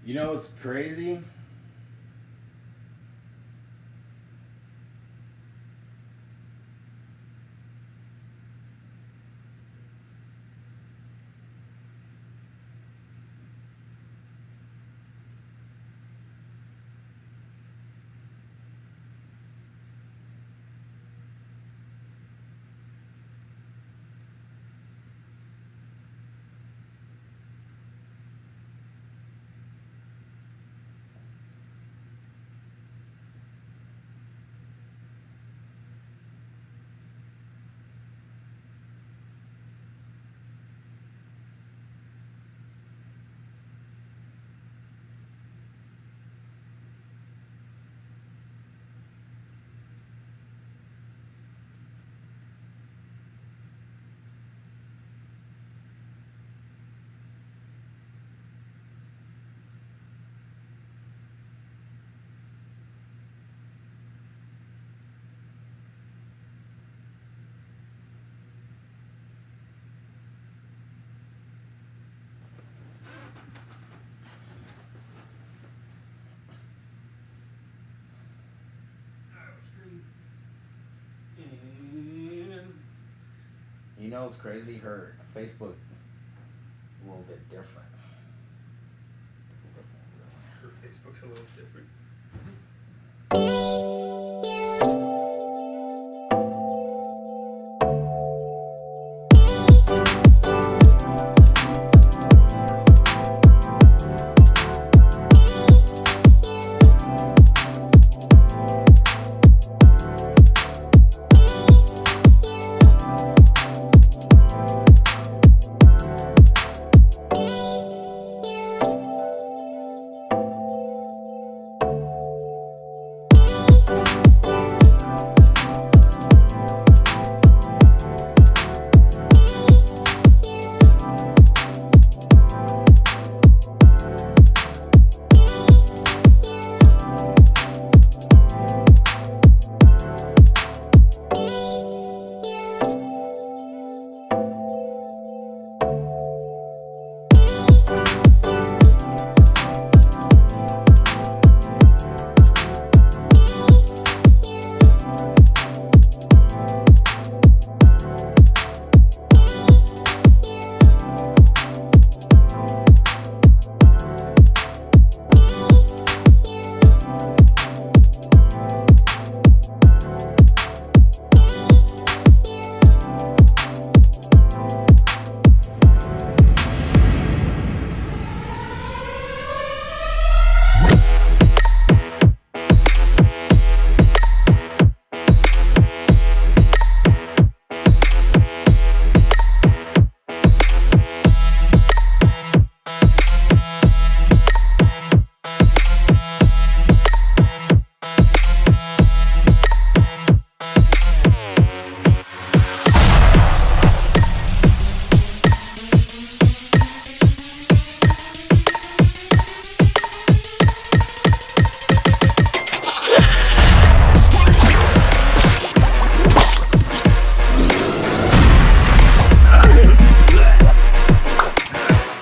You know what's crazy? You know what's crazy? Her Facebook is a little bit different. Her Facebook's a little different.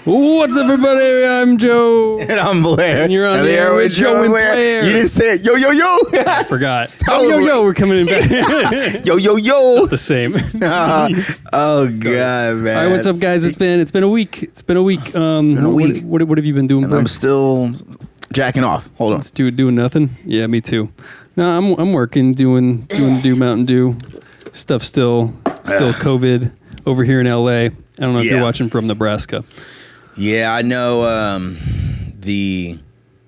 What's up, everybody? I'm Joe. And I'm Blair. And you're on the air with Joe and Blair. You didn't say it. Yo, yo, yo. I forgot. Yo, we're coming in back. Yo, yo, yo. The same. Oh, God, man. All right, what's up, guys? It's been a week. What have you been doing, And Blair? I'm still jacking off. Hold on. Just doing nothing? Yeah, me too. No, I'm working, doing Mountain Dew stuff still COVID over here in LA. I don't know if you're watching from Nebraska. Yeah, I know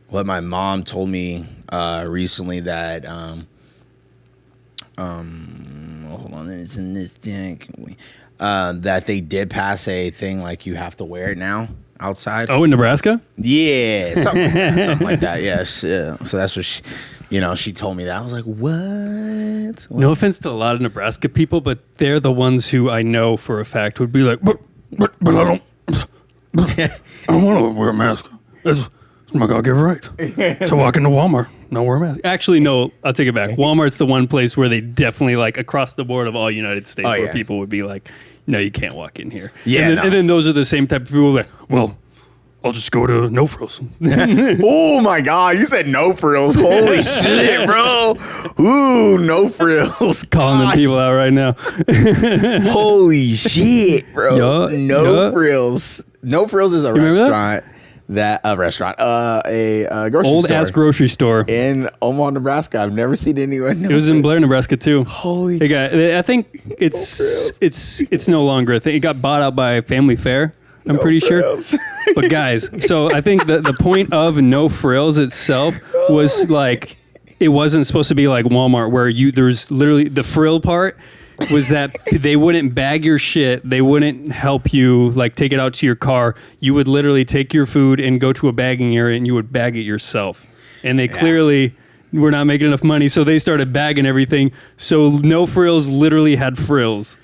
what my mom told me recently that hold on, it's in this deck. That they did pass a thing like you have to wear it now outside. Oh, in Nebraska? Yeah, something like that. Yes. Yeah. So that's what she told me that. I was like, what? No offense to a lot of Nebraska people, but they're the ones who I know for a fact would be like, but I don't want to wear a mask. It's my God-given right to walk into Walmart, not wear a mask. Actually, no, I'll take it back. Walmart's the one place where they definitely, like, across the board of all United States, where people would be like, no, you can't walk in here. Yeah, and then those are the same type of people like, well, I'll just go to No Frills. Oh my God, you said no frills. Holy shit, bro. Ooh, no frills. Calling them Gosh. people out right now. Holy shit, bro. Yeah, No yeah. frills. No frills is a remember restaurant. A grocery Old store ass grocery store. in Omaha, Nebraska. I've never seen anyone. It was in Blair, Nebraska too. Holy. It got, I think it's no longer a thing. It got bought out by Family Fare. I'm pretty sure. But guys, so I think the point of No Frills itself was like, it wasn't supposed to be like Walmart where there's literally the frill part was that they wouldn't bag your shit. They wouldn't help you like take it out to your car. You would literally take your food and go to a bagging area and you would bag it yourself. And they clearly were not making enough money. So they started bagging everything. So No Frills literally had frills.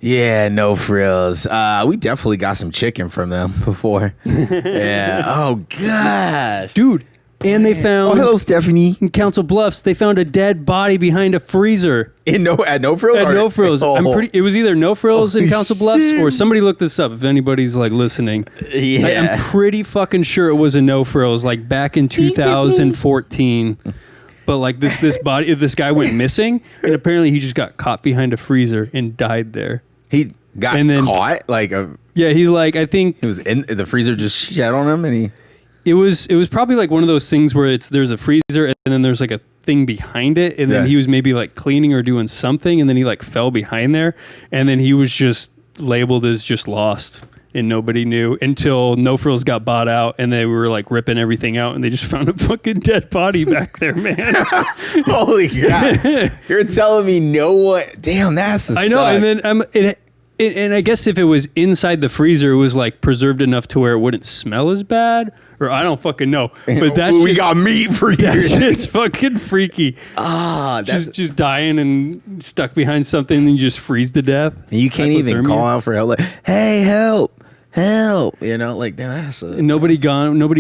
Yeah, no frills. We definitely got some chicken from them before. Yeah. Oh gosh. Dude. And they Oh, found hello, Stephanie. in Council Bluffs, they found a dead body behind a freezer. At no frills. At No Frills. Oh. It was either No Frills in Holy Council Bluffs shit. or somebody look this up if anybody's like listening. Yeah. I'm pretty fucking sure it was a No Frills like back in 2014. But like this guy went missing and apparently he just got caught behind a freezer and died there. He got And then- caught. Yeah, he's like, I think He was in the freezer, just shat on him, and he. it was probably like one of those things where there's a freezer and then there's like a thing behind it and then Yeah. he was maybe like cleaning or doing something and then he like fell behind there and then he was just labeled as just lost and nobody knew until No Frills got bought out and they were like ripping everything out and they just found a fucking dead body back there, man. Holy crap! You're telling me no one? Damn, that's. I know, and then and I guess if it was inside the freezer, it was like preserved enough to where it wouldn't smell as bad, or I don't fucking know. But that we shit- got meat for that you. shit's fucking freaky. Ah, that's. Just dying and stuck behind something, and you just freeze to death. You can't even Hypothermia. call out for help. Like, hey, help! You know, like damn, that's And nobody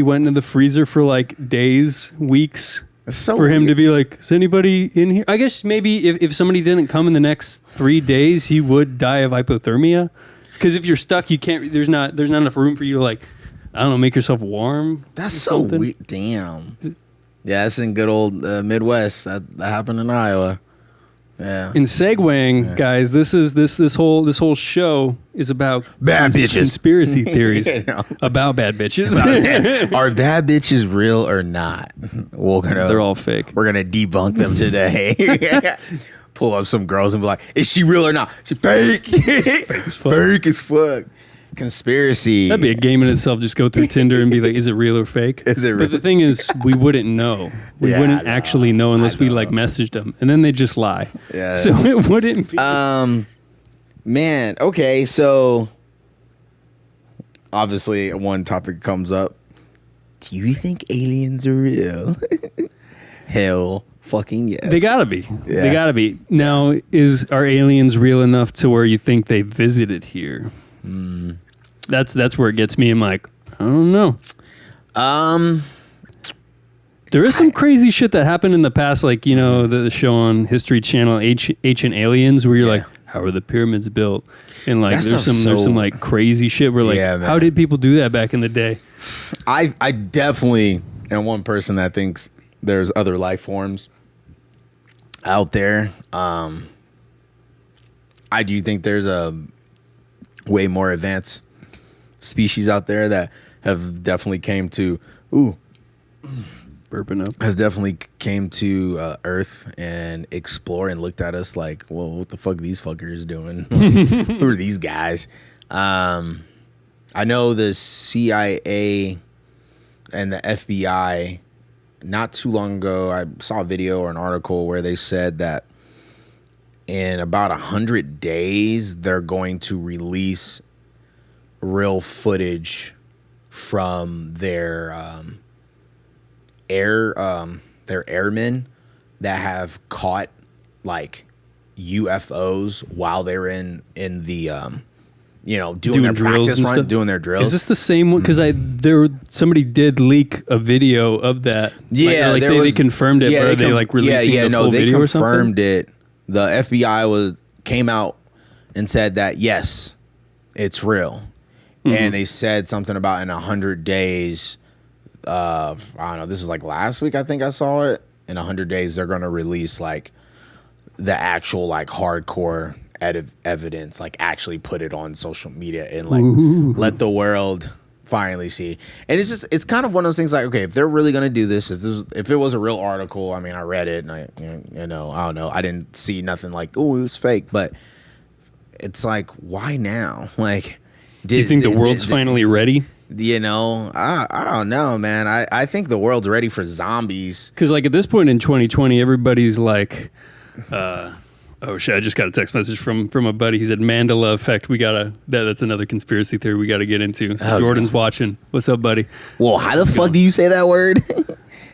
went into the freezer for like days, weeks. That's so for him weird. to be like, is anybody in here? I guess maybe if somebody didn't come in the next 3 days, he would die of hypothermia. Because if you're stuck, you can't. There's not enough room for you to like, I don't know, make yourself warm. That's or so something. weird. Damn. Yeah, that's in good old Midwest. That happened in Iowa. Yeah. In segueing, guys, this whole show is about Bad bitches. conspiracy theories You know. about bad bitches. Are bad bitches real or not? They're all fake. We're gonna debunk them today. Pull up some girls and be like, "Is she real or not? She fake. Fake as fuck. Conspiracy. That'd be a game in itself. Just go through Tinder and be like, is it real or fake? Is it real? But the thing is, we wouldn't know. We Yeah, wouldn't I know. actually know unless we know. like messaged them, and then they just lie. Yeah. So it wouldn't be. Man, okay, so obviously one topic comes up. Do you think aliens are real? Hell fucking yes. They gotta be. Yeah. They gotta be. Now, are aliens real enough to where you think they visited here? That's where it gets me. I'm like, I don't know. There is some crazy shit that happened in the past, like, you know, the show on History Channel, Ancient Aliens, where you're like, how are the pyramids built? And like, That there's stuff's some so- like crazy shit where like, Yeah, man. how did people do that back in the day? I definitely am one person that thinks there's other life forms out there. I do think there's a way more advanced species out there that have definitely came to Burping up. has definitely came to Earth and explore and looked at us like, well, what the fuck are these fuckers doing? Who are these guys? I know the CIA and the FBI, not too long ago, I saw a video or an article where they said that in about 100 days, they're going to release real footage from their airmen that have caught like UFOs while they're in the doing their drills practice and run, stuff? doing their drills. Is this the same one? Because somebody did leak a video of that. Yeah, like there they was- confirmed it, but are they like releasing the full they video or something? confirmed it. The FBI came out and said that yes, it's real, and they said something about in 100 days. I don't know. This was like last week. I think I saw it. In 100 days, they're gonna release like the actual like hardcore evidence, like actually put it on social media and like let the world finally see. And it's kind of one of those things like, okay, if they're really gonna do this, if it was a real article, I mean, I read it and I don't know, I didn't see nothing like, oh, it was fake, but it's like, why now? Like, do you think the world's finally ready? I don't know, man. I think the world's ready for zombies. Because like at this point in 2020, everybody's like, oh shit! I just got a text message from a buddy. He said Mandela effect. That's another conspiracy theory we got to get into. So Jordan's watching. What's up, buddy? Well, how the fuck do you say that word?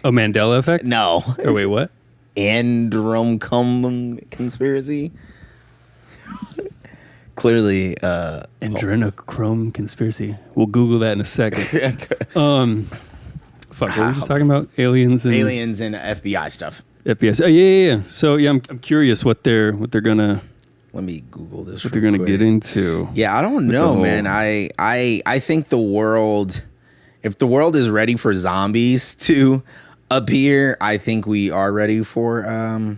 Oh, Mandela effect? No. Or wait, what? Andromcum conspiracy. Clearly, adrenochrome conspiracy. We'll Google that in a second. Fuck, what were we just talking about? Aliens and FBI stuff. FPS. Oh yeah. So yeah, I'm curious what they're gonna. Let me Google this. What they're gonna get into? Yeah, I don't know, man. I think the world, if the world is ready for zombies to appear, I think we are ready for,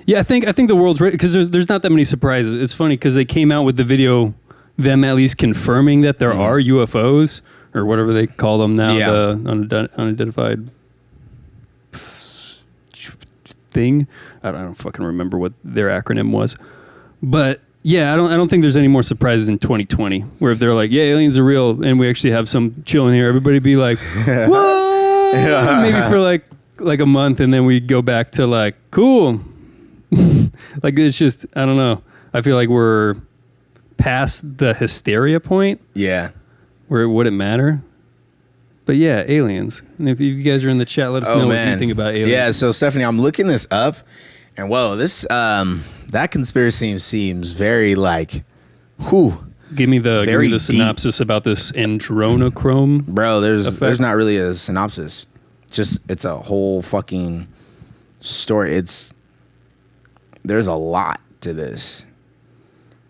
Yeah, I think the world's ready because there's not that many surprises. It's funny because they came out with the video, them at least confirming that there are UFOs or whatever they call them now, the unidentified thing. I don't fucking remember what their acronym was, but yeah, I don't think there's any more surprises in 2020 where if they're like, yeah, aliens are real and we actually have some chilling here, everybody be like, whoa, maybe for like a month, and then we go back to like, cool. Like it's just, I don't know. I feel like we're past the hysteria point. Yeah. Where it wouldn't matter. But yeah, aliens. And if you guys are in the chat, let us know what you think about aliens. Yeah, so Stephanie, I'm looking this up, and whoa, this that conspiracy seems very like, whew. Give me the synopsis about this adrenochrome. Bro, there's not really a synopsis. It's a whole fucking story. There's a lot to this.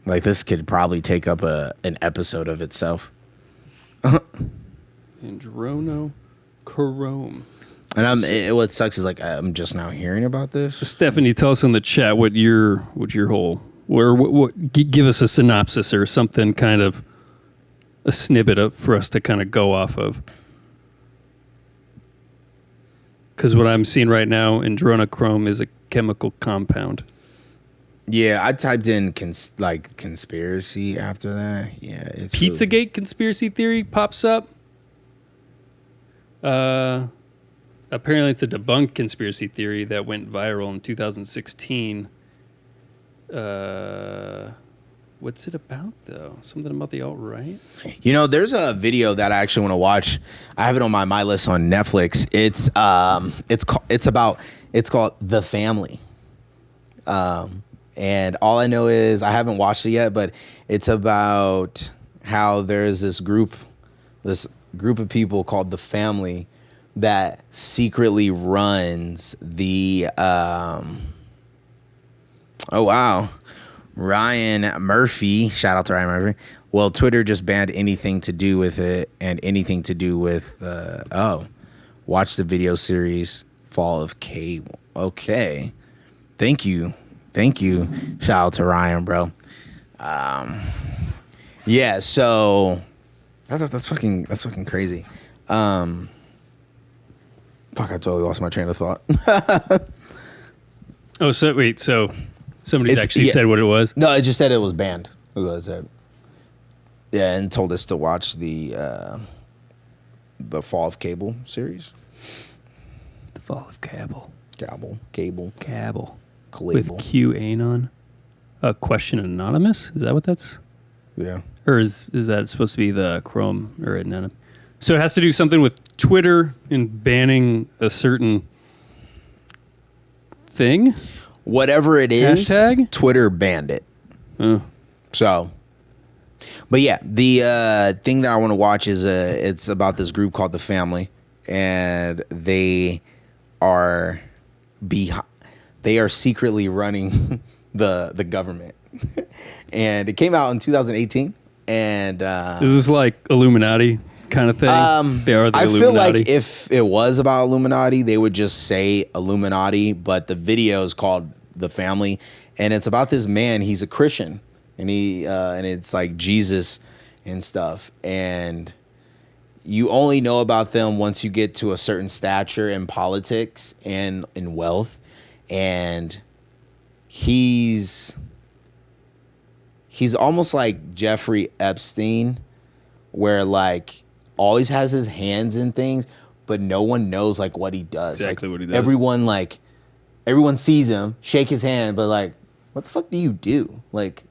Like, this could probably take up an episode of itself. Adrenochrome. And what sucks is like I'm just now hearing about this. Stephanie, tell us in the chat what your whole, or what give us a synopsis or something, kind of a snippet for us to kind of go off of. Because what I'm seeing right now, adrenochrome is a chemical compound. Yeah, I typed in conspiracy after that. Yeah, it's Pizzagate really... conspiracy theory pops up. Apparently, it's a debunked conspiracy theory that went viral in 2016. What's it about though? Something about the alt-right? There's a video that I actually want to watch. I have it on my list on Netflix. It's called The Family. And all I know is I haven't watched it yet, but it's about how there's this group of people called The Family that secretly runs the Ryan Murphy. Shout out to Ryan Murphy. Well, Twitter just banned anything to do with it and anything to do with watch the video series Fall of Cable. Okay. Thank you. Shout out to Ryan, bro. Yeah, so that's fucking crazy. Fuck, I totally lost my train of thought. So somebody actually said what it was? No, it just said it was banned. That's what it said. Yeah, and told us to watch the Fall of Cable series. The Fall of Cable. Cable. With QAnon. Question Anonymous? Is that what that's? Yeah. Or is that supposed to be the Chrome or Anonymous? So it has to do something with Twitter and banning a certain thing? Whatever it is, hashtag? Twitter banned it. So, but yeah, the thing that I want to watch is it's about this group called The Family, and they are secretly running the government. And it came out in 2018. And Is this like Illuminati kind of thing? They are the I Illuminati. feel like if it was about Illuminati, they would just say Illuminati, but the video is called The Family, and it's about this man. He's a Christian, and and it's like Jesus and stuff. And you only know about them once you get to a certain stature in politics and in wealth. And he's almost like Jeffrey Epstein, where like always has his hands in things, but no one knows like what he does. Exactly like, what he does. Everyone sees him, shake his hand, but like, what the fuck do you do? Like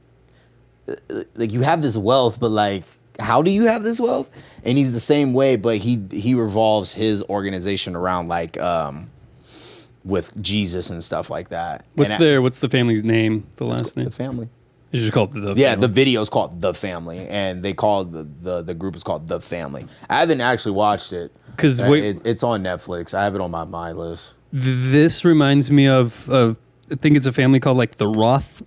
you have this wealth, but like, how do you have this wealth? And he's the same way, but he revolves his organization around like with Jesus and stuff like that. What's the family's name? The last name? The Family. It's just called The Yeah, Family. the video is called The Family, and they call the group is called The Family. I haven't actually watched it because it's on Netflix. I have it on my list. This reminds me of I think it's a family called like the Roth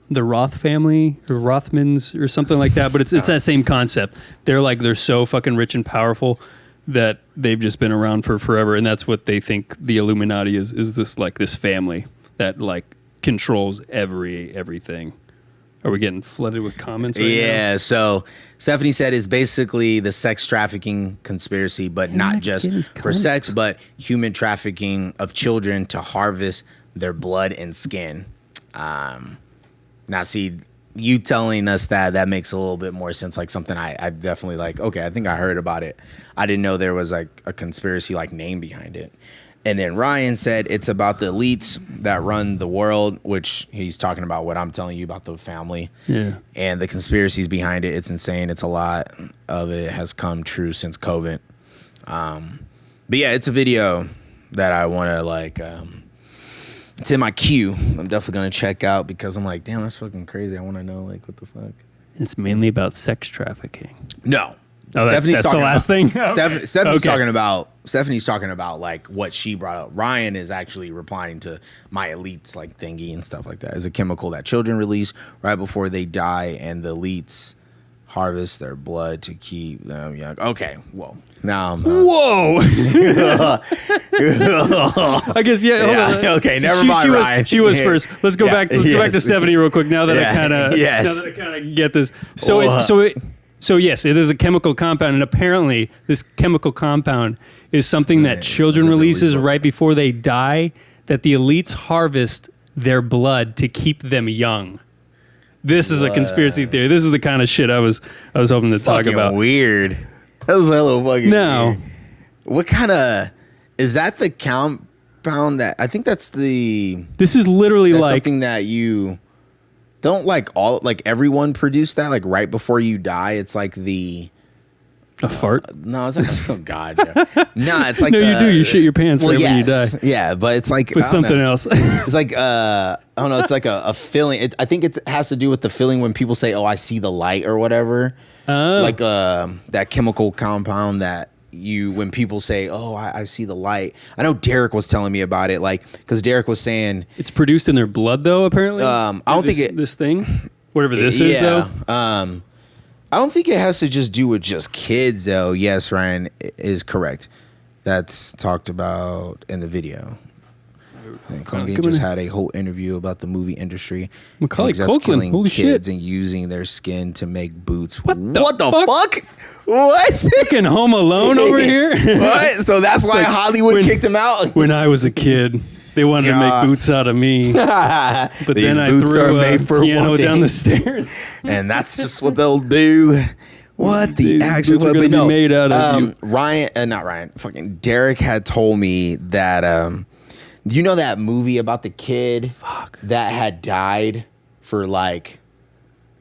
family or Rothmans or something like that. But it's that same concept. They're so fucking rich and powerful that they've just been around for forever, and that's what they think the Illuminati is this family that like controls everything. Are we getting flooded with comments right now? Yeah, so Stephanie said it's basically the sex trafficking conspiracy, but not just for sex, but human trafficking of children to harvest their blood and skin. Now, see, you telling us that makes a little bit more sense, like something I definitely like, okay, I think I heard about it. I didn't know there was like a conspiracy like name behind it. And then Ryan said it's about the elites that run the world, which he's talking about what I'm telling you about The Family. Yeah. And the conspiracies behind it. It's insane. It's a lot of it has come true since COVID. But yeah, it's a video that I want to like, it's in my queue. I'm definitely going to check out because I'm like, damn, that's fucking crazy. I want to know like what the fuck. It's mainly about sex trafficking. No. Oh, that's the last thing? Stephanie's talking about like what she brought up. Ryan is actually replying to my elites like thingy and stuff like that. It's a chemical that children release right before they die, and the elites harvest their blood to keep them young. Okay, whoa. Now I'm whoa. I guess hold on. Okay, never mind. Ryan. She was first. Let's go back. Let's go back to Stephanie real quick. Now that I kind of get this. So yes, it is a chemical compound, and apparently this chemical compound is something that children releases right before they die, that the elites harvest their blood to keep them young. This is a conspiracy theory. This is the kind of shit I was hoping to talk about. Weird. That was hella fucking weird. What kind of is that the compound that I think that's the This is literally like something that you don't like everyone produce that like right before you die. It's like a fart? No, it's like oh god. Yeah. No, it's like no, you do. You shit your pants right when you die. Yeah, but it's like with something else. It's like I don't know. It's like a feeling. I think it has to do with the feeling when people say, "Oh, I see the light" or whatever. Like that chemical compound that when people say, "Oh, I see the light." I know Derek was telling me about it, like because Derek was saying it's produced in their blood, though. Apparently, I don't think this thing, whatever this is, though. I don't think it has to just do with just kids, though. Yes, Ryan is correct. That's talked about in the video. Columbia just had a whole interview about the movie industry. Macaulay Culkin, killing holy kids shit. And using their skin to make boots. What the fuck? What? Fucking Home Alone over here? What? So that's why Hollywood kicked him out? When I was a kid, they wanted to make boots out of me. But These then I boots threw are made a for piano walking. down the stairs. And that's just what they'll do. What the These actual? boots are gonna be made out of you. Fucking Derek had told me that. Do you know that movie about the kid that had died for like,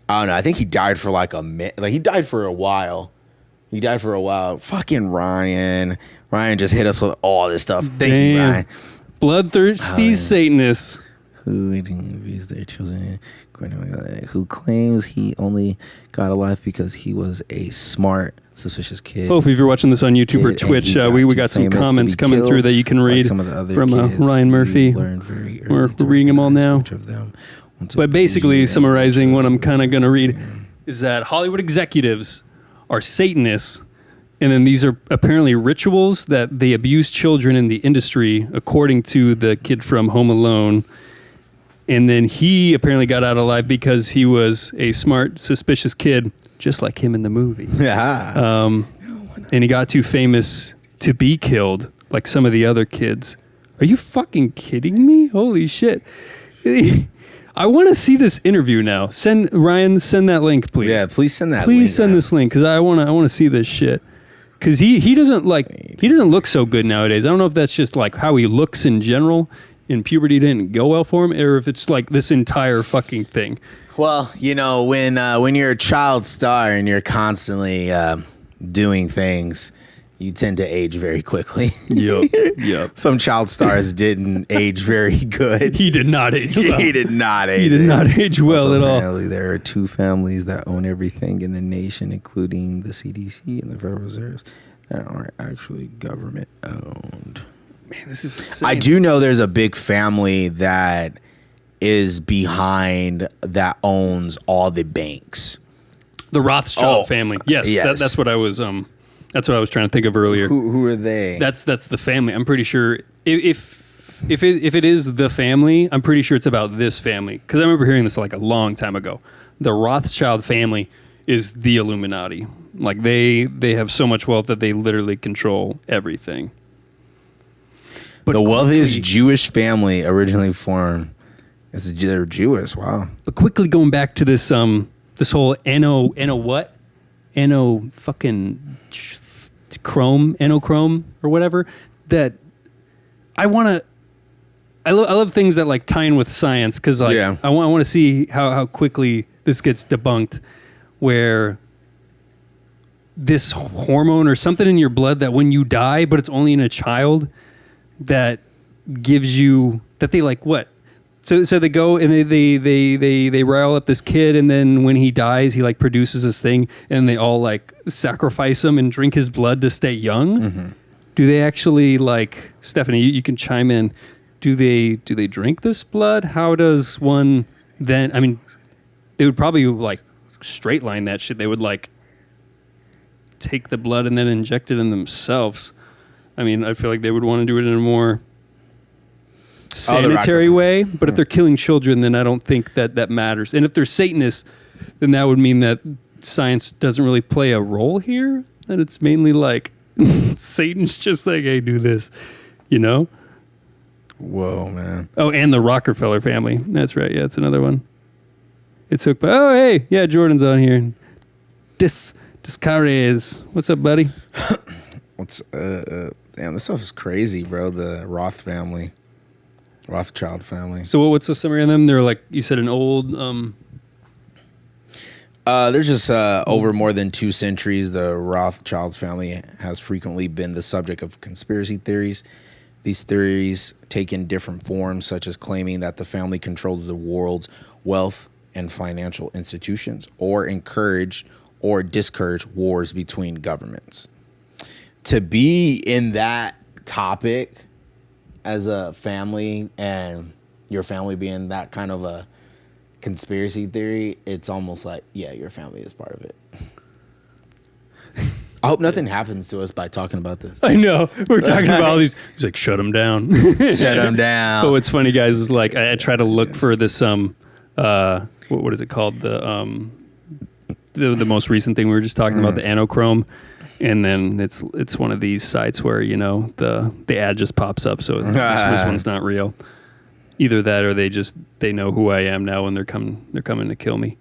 I don't know. I think he died for like a minute. Like he died for a while. Fucking Ryan. Ryan just hit us with all this stuff. Thank you, Ryan. Bloodthirsty Satanists. Who abused their children? Who claims he only got a life because he was a smart, suspicious kid. Hopefully, if you're watching this on YouTube or Twitch, we got some comments coming through that you can read some of the other from kids Ryan Murphy. Learned very early We're to reading them all now. Which of them But basically, summarizing what I'm kind of going to read is that Hollywood executives are Satanists, and then these are apparently rituals that they abuse children in the industry, according to the kid from Home Alone. And then he apparently got out alive because he was a smart, suspicious kid, just like him in the movie. Yeah. And he got too famous to be killed, like some of the other kids. Are you fucking kidding me? Holy shit. I want to see this interview now. Send that link, please. Yeah, please send that. Please send this link because I want to see this shit. Because he doesn't look so good nowadays. I don't know if that's just like how he looks in general. And puberty didn't go well for him, or if it's like this entire fucking thing. Well, you know, when you're a child star and you're constantly doing things, you tend to age very quickly. Yep. Some child stars didn't age very good. He did not age well. He did not age well also, at all. Apparently, there are 2 families that own everything in the nation, including the CDC and the Federal Reserve, that aren't actually government owned. Man, this is insane. I do know there's a big family that is behind that owns all the banks. The Rothschild family. Yes. That's what I was trying to think of earlier. Who are they? That's the family. I'm pretty sure if it is the family, I'm pretty sure it's about this family because I remember hearing this like a long time ago. The Rothschild family is the Illuminati. Like they have so much wealth that they literally control everything. But the wealthiest Jewish family originally formed. They're Jewish. Wow. But quickly going back to this whole enochrome or whatever, that I love things that like tie in with science because like I want to see how quickly this gets debunked, where this hormone or something in your blood that when you die, but it's only in a child, that gives you that they like what. So they go and they rile up this kid, and then when he dies, he like produces this thing, and they all like sacrifice him and drink his blood to stay young. Mm-hmm. Do they actually like Stephanie? You can chime in. Do they drink this blood? How does one then? I mean, they would probably like straight line that shit. They would like take the blood and then inject it in themselves. I mean, I feel like they would want to do it in a more sanitary way, but if they're killing children, then I don't think that matters. And if they're Satanists, then that would mean that science doesn't really play a role here, that it's mainly like Satan's just like, hey, do this, you know? Whoa, man. Oh, and the Rockefeller family. That's right. Yeah, it's another one. It's hooked by, oh, hey, yeah, Jordan's on here. Discares. What's up, buddy? Damn, this stuff is crazy, bro. The Rothschild family. So what's the summary on them? They're like, you said, an old... They're just over more than 2 centuries, the Rothschild family has frequently been the subject of conspiracy theories. These theories take in different forms, such as claiming that the family controls the world's wealth and financial institutions, or encourage or discourage wars between governments. To be in that topic as a family, and your family being that kind of a conspiracy theory, it's almost like, yeah, your family is part of it. I hope nothing happens to us by talking about this. I know. We're talking about all these. He's like, shut them down. Shut them down. But what's funny, guys, is like, I try to look for this, what is it called? The most recent thing we were just talking about, the anochrome. And then it's one of these sites where, you know, the ad just pops up. So this one's not real. Either that, or they know who I am now, and they're coming to kill me.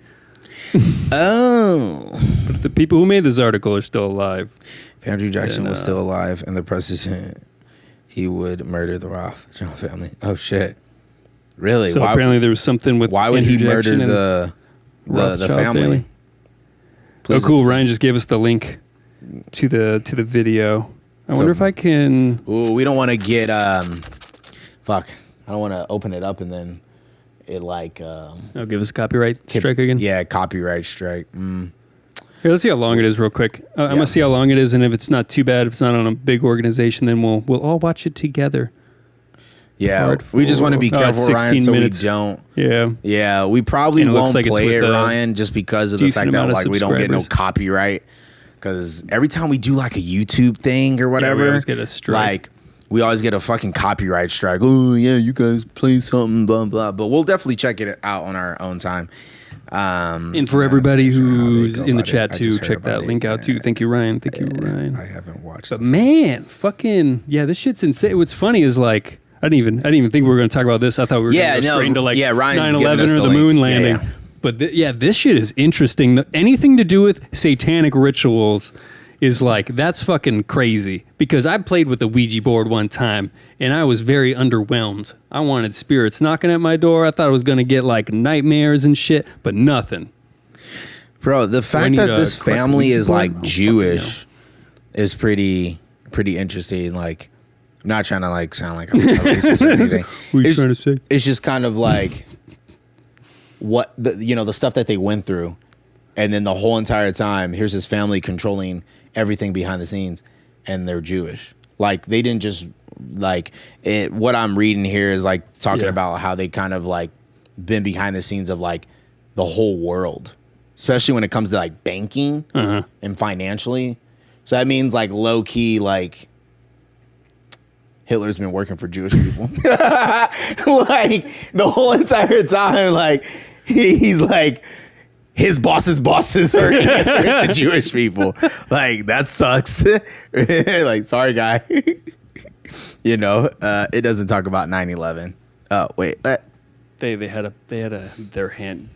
Oh. But if the people who made this article are still alive. If Andrew Jackson was still alive and the president, he would murder the Rothschild family. Oh, shit. Really? So apparently there was something with why would he murder the family? Please cool. Ryan just gave us the link to the video. I wonder if I can... Ooh, we don't want to get... Fuck. I don't want to open it up and then it like... Oh, give us a copyright strike again? Yeah, copyright strike. Here, let's see how long it is real quick. I'm going to see how long it is, and if it's not too bad, if it's not on a big organization, then we'll all watch it together. Yeah, Part we just want to be 4. careful, It's Ryan, 16 so minutes. we don't. Yeah. Yeah, we probably And it looks won't like it's play with it, a Ryan, just because of the decent fact that amount of like we don't get no subscribers. copyright. Because every time we do like a YouTube thing or whatever, always get a strike. like we always get a fucking copyright strike. Oh yeah, you guys play something, blah blah. But we'll definitely check it out on our own time. And for everybody I'm not sure how they who's go in the about it. chat I too, just heard check about that it. link out too. Yeah. Thank you, Ryan. Thank you, Ryan. I haven't watched. But the- man, fucking yeah, this shit's insane. What's funny is like I didn't even think we were going to talk about this. I thought we were Yeah, going to go no, straight into like yeah, Ryan's 9/11 giving us or the the link. moon Yeah, landing. yeah. But this shit is interesting. Anything to do with satanic rituals is like that's fucking crazy. Because I played with a Ouija board one time and I was very underwhelmed. I wanted spirits knocking at my door. I thought I was going to get like nightmares and shit, but nothing. Bro, the fact need that a this correct family Ouija is board? I like don't fucking Jewish is pretty interesting. Like, I'm not trying to like sound like I'm a racist or anything. What are you It's- trying to say? It's just kind of like what the stuff that they went through, and then the whole entire time, here's his family controlling everything behind the scenes, and they're Jewish. Like they didn't just like it. What I'm reading here is like talking Yeah. about how they kind of like been behind the scenes of like the whole world, especially when it comes to like banking and financially. So that means like low key, like Hitler's been working for Jewish people. Like the whole entire time, like he's like his boss's bosses are answering to Jewish people. Like that sucks. Like, sorry, guy. It doesn't talk about 9/11. Oh wait, They had their hand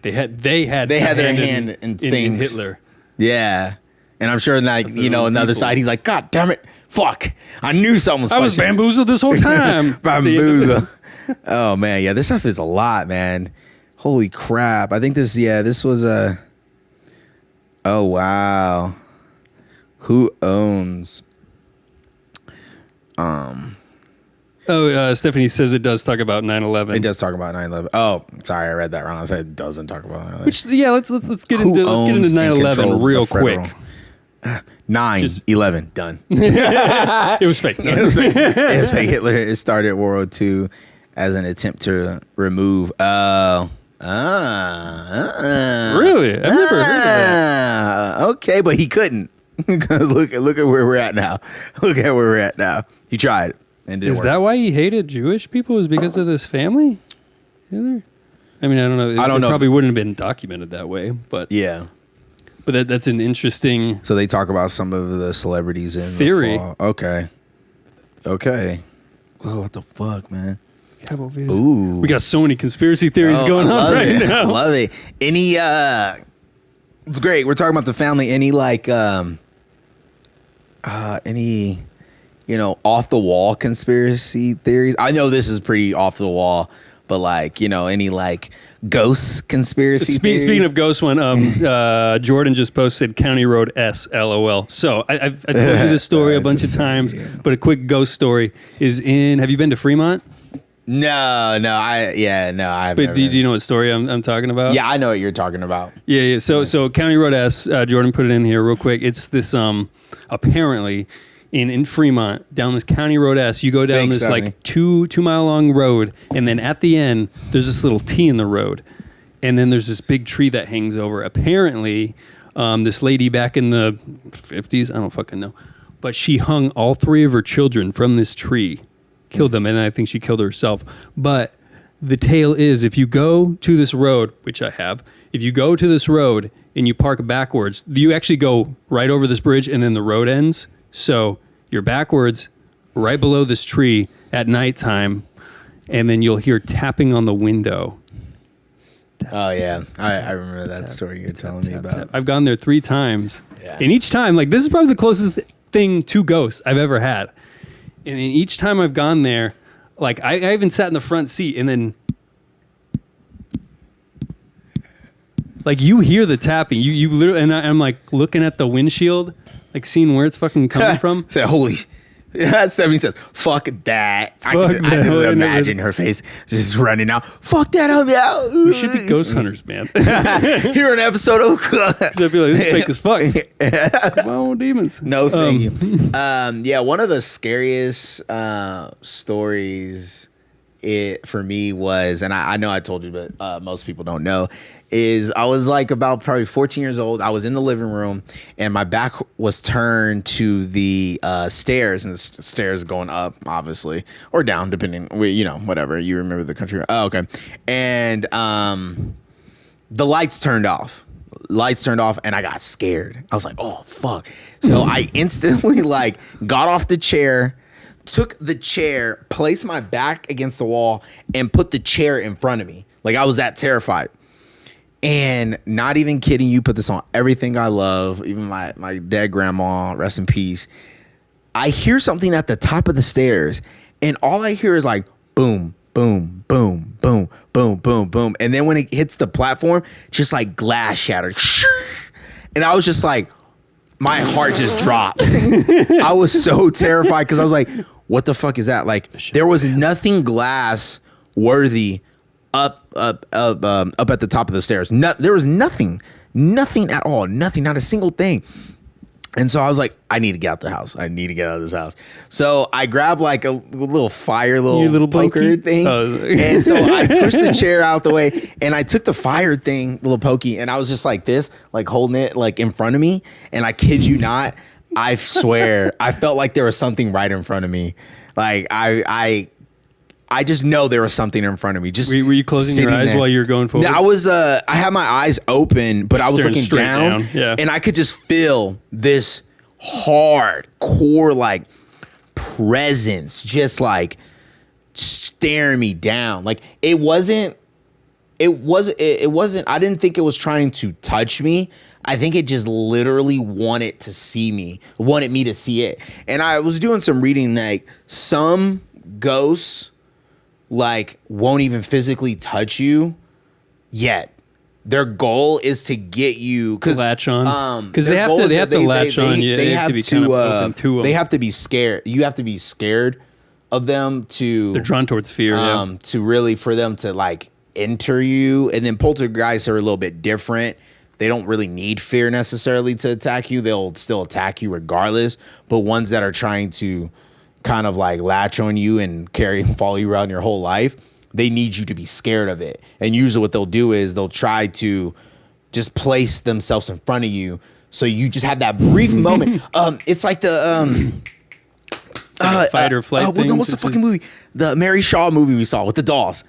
in things. Hitler. yeah. And I'm sure, like, their on own the other people. side, he's like, God damn it, fuck! I knew something was. I was special." bamboozled this whole time. Bamboozle. Oh man, yeah, this stuff is a lot, man. Holy crap! I think this was a. Oh wow, who owns? Stephanie says it does talk about 9/11. It does talk about 9/11. Oh, sorry, I read that wrong. I said it doesn't talk about 9/11. Which let's get Who into owns and 9/11 controls real the federal- quick. 9/11 done. It was fake. It's like Hitler started World War II as an attempt to remove. Really? I've never heard of that. Okay, but he couldn't. Because look at where we're at now. Look at where we're at now. He tried and didn't Is work. that why he hated Jewish people? Is because of this family? Hitler? I mean, I don't know. I don't know It if- probably wouldn't have been documented that way, but Yeah. that's an interesting. So they talk about some of the celebrities in Theory. The fall. Okay. Whoa, what the fuck, man? Ooh. Ooh. We got so many conspiracy theories Oh, going I on love right it. now. I love it. Any it's great. We're talking about the family. Any like any off the wall conspiracy theories? I know this is pretty off the wall, but like, any like ghost conspiracy theories? Speaking of ghost one, Jordan just posted County Road S, LOL. So I've told you this story a bunch of times, but a quick ghost story is have you been to Fremont? No, I've But never do you know what story I'm talking about? Yeah, I know what you're talking about. Yeah. So County Road S, Jordan put it in here real quick. It's this apparently in Fremont down this County Road S. You go down Thanks, this Stephanie. like 2 mile long road, and then at the end there's this little T in the road, and then there's this big tree that hangs over. Apparently, this lady back in the 50s, I don't fucking know, but she hung all 3 of her children from this tree. Killed them, and I think she killed herself. But the tale is, if you go to this road, which I have, if you go to this road and you park backwards, you actually go right over this bridge, and then the road ends. So you're backwards, right below this tree at nighttime, and then you'll hear tapping on the window. Oh yeah, I remember that story you're telling me about. I've gone there 3 times, Yeah. and each time, like, this is probably the closest thing to ghosts I've ever had. And then each time I've gone there, like, I even sat in the front seat, and then, like, you hear the tapping. You literally, and I'm like looking at the windshield, like seeing where it's fucking coming from. Say, holy. Stephanie says, "Fuck that!" I Fuck just that. imagine her face just running out. Fuck that! I'm out. We should be ghost hunters, man. Here an episode of. I'd be like, this is fake as fuck. Come on, demons. No, thank you. Yeah, one of the scariest stories it for me was, and I know I told you, but most people don't know, is I was like about probably 14 years old. I was in the living room and my back was turned to the stairs, and the stairs going up, obviously, or down, depending, whatever. You remember the country. Oh, okay. And the lights turned off. And I got scared. I was like, oh, fuck. So I instantly like got off the chair, took the chair, placed my back against the wall, and put the chair in front of me. Like, I was that terrified. And not even kidding you, put this on everything I love, even my dead grandma, rest in peace. I hear something at the top of the stairs, and all I hear is like, boom, boom, boom, boom, boom, boom, boom. And then when it hits the platform, just like glass shattered. And I was just like, my heart just dropped. I was so terrified because I was like, what the fuck is that? Like, there was nothing glass worthy up at the top of the stairs. There was nothing at all. Nothing, not a single thing. And so I was like, I need to get out the house. I need to get out of this house. So I grabbed like a little fire, little poker blinky thing. And so I pushed the chair out the way and I took the fire thing, little pokey, and I was just like this, like holding it like in front of me. And I kid you not, I swear, I felt like there was something right in front of me. Like I just know there was something in front of me. Just were you closing your eyes while you were going forward? No, I had my eyes open, but I was looking down, yeah. And I could just feel this hardcore like presence, just like staring me down. Like it wasn't. I didn't think it was trying to touch me. I think it just literally wanted me to see it. And I was doing some reading, like some ghosts like won't even physically touch you yet. Their goal is to get you latch on, because they have to latch on. Yeah, they have to be kind of open to them. They have to be scared. You have to be scared of them to. They're drawn towards fear. To really for them to like enter you. And then poltergeists are a little bit different. They don't really need fear necessarily to attack you. They'll still attack you regardless. But ones that are trying to kind of like latch on you and follow you around your whole life, they need you to be scared of it. And usually what they'll do is they'll try to just place themselves in front of you, so you just have that brief moment. It's like the fight or flight thing. What's the fucking movie? The Mary Shaw movie we saw with the dolls.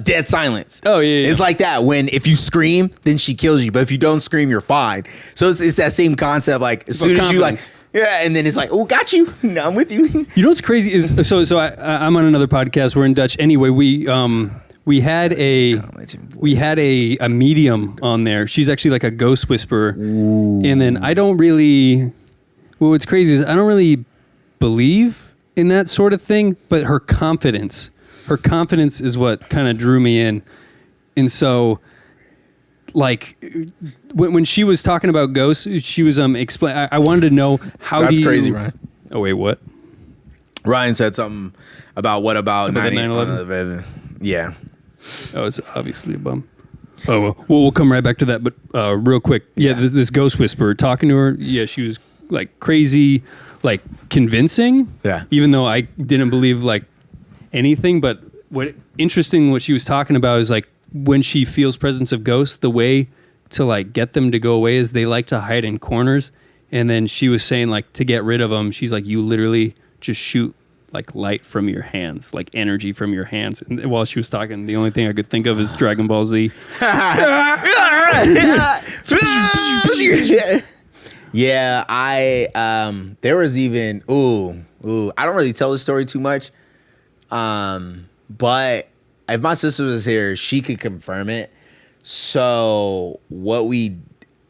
Dead Silence. Oh yeah. It's like that. When if you scream, then she kills you, but if you don't scream, you're fine. So it's that same concept. Like as soon as you like. Yeah, and then it's like, oh, got you. No, I'm with you. You know what's crazy is so I'm on another podcast. We're in Dutch. Anyway, we had a medium on there. She's actually like a ghost whisperer. Ooh. And then I don't really. Well, what's crazy is I don't really believe in that sort of thing, but her confidence is what kind of drew me in, and so. Like when she was talking about ghosts, she was explain. I wanted to know how. That's crazy, Ryan. Oh wait, what? Ryan said something about 9/11. Yeah. Oh, it's obviously a bum. Oh well, we'll come right back to that. But real quick, this ghost whisperer talking to her. Yeah, she was like crazy, like convincing. Yeah. Even though I didn't believe like anything, but what she was talking about is like. When she feels presence of ghosts, the way to like get them to go away is they like to hide in corners. And then she was saying like to get rid of them, she's like, you literally just shoot like light from your hands, like energy from your hands. And while she was talking, the only thing I could think of is Dragon Ball Z. Yeah, there was even I don't really tell the story too much, but. If my sister was here, she could confirm it. So me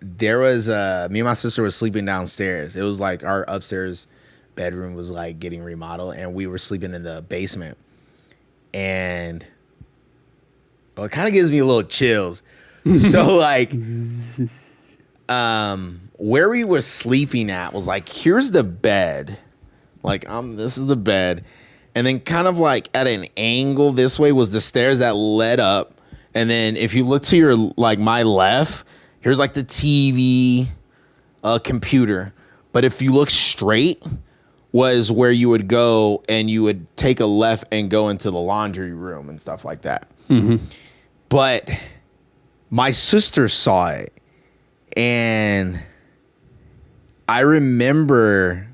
and my sister was sleeping downstairs. It was like our upstairs bedroom was like getting remodeled, and we were sleeping in the basement. And it kind of gives me a little chills. So like, where we were sleeping at was like, here's the bed. Like, this is the bed. And then kind of like at an angle this way was the stairs that led up. And then if you look to your, like my left, here's like the TV, computer. But if you look straight was where you would go and you would take a left and go into the laundry room and stuff like that. But my sister saw it, and I remember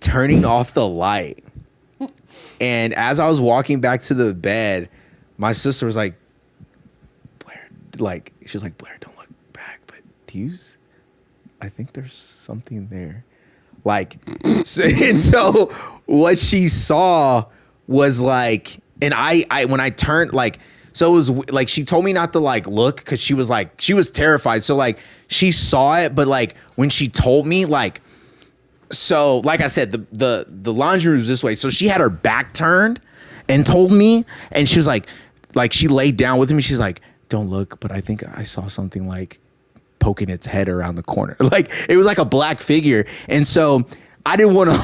turning off the light. And as I was walking back to the bed, my sister was like, Blair, she was like, Blair, don't look back, but I think there's something there. So what she saw was like, and I when I turned, so it was like, she told me not to look, because she was terrified. So she saw it, but when she told me, so like I said, the laundry room was this way. So she had her back turned and told me, and she was like she laid down with me. She's like, don't look, but I think I saw something poking its head around the corner. It was like a black figure. And so I didn't want to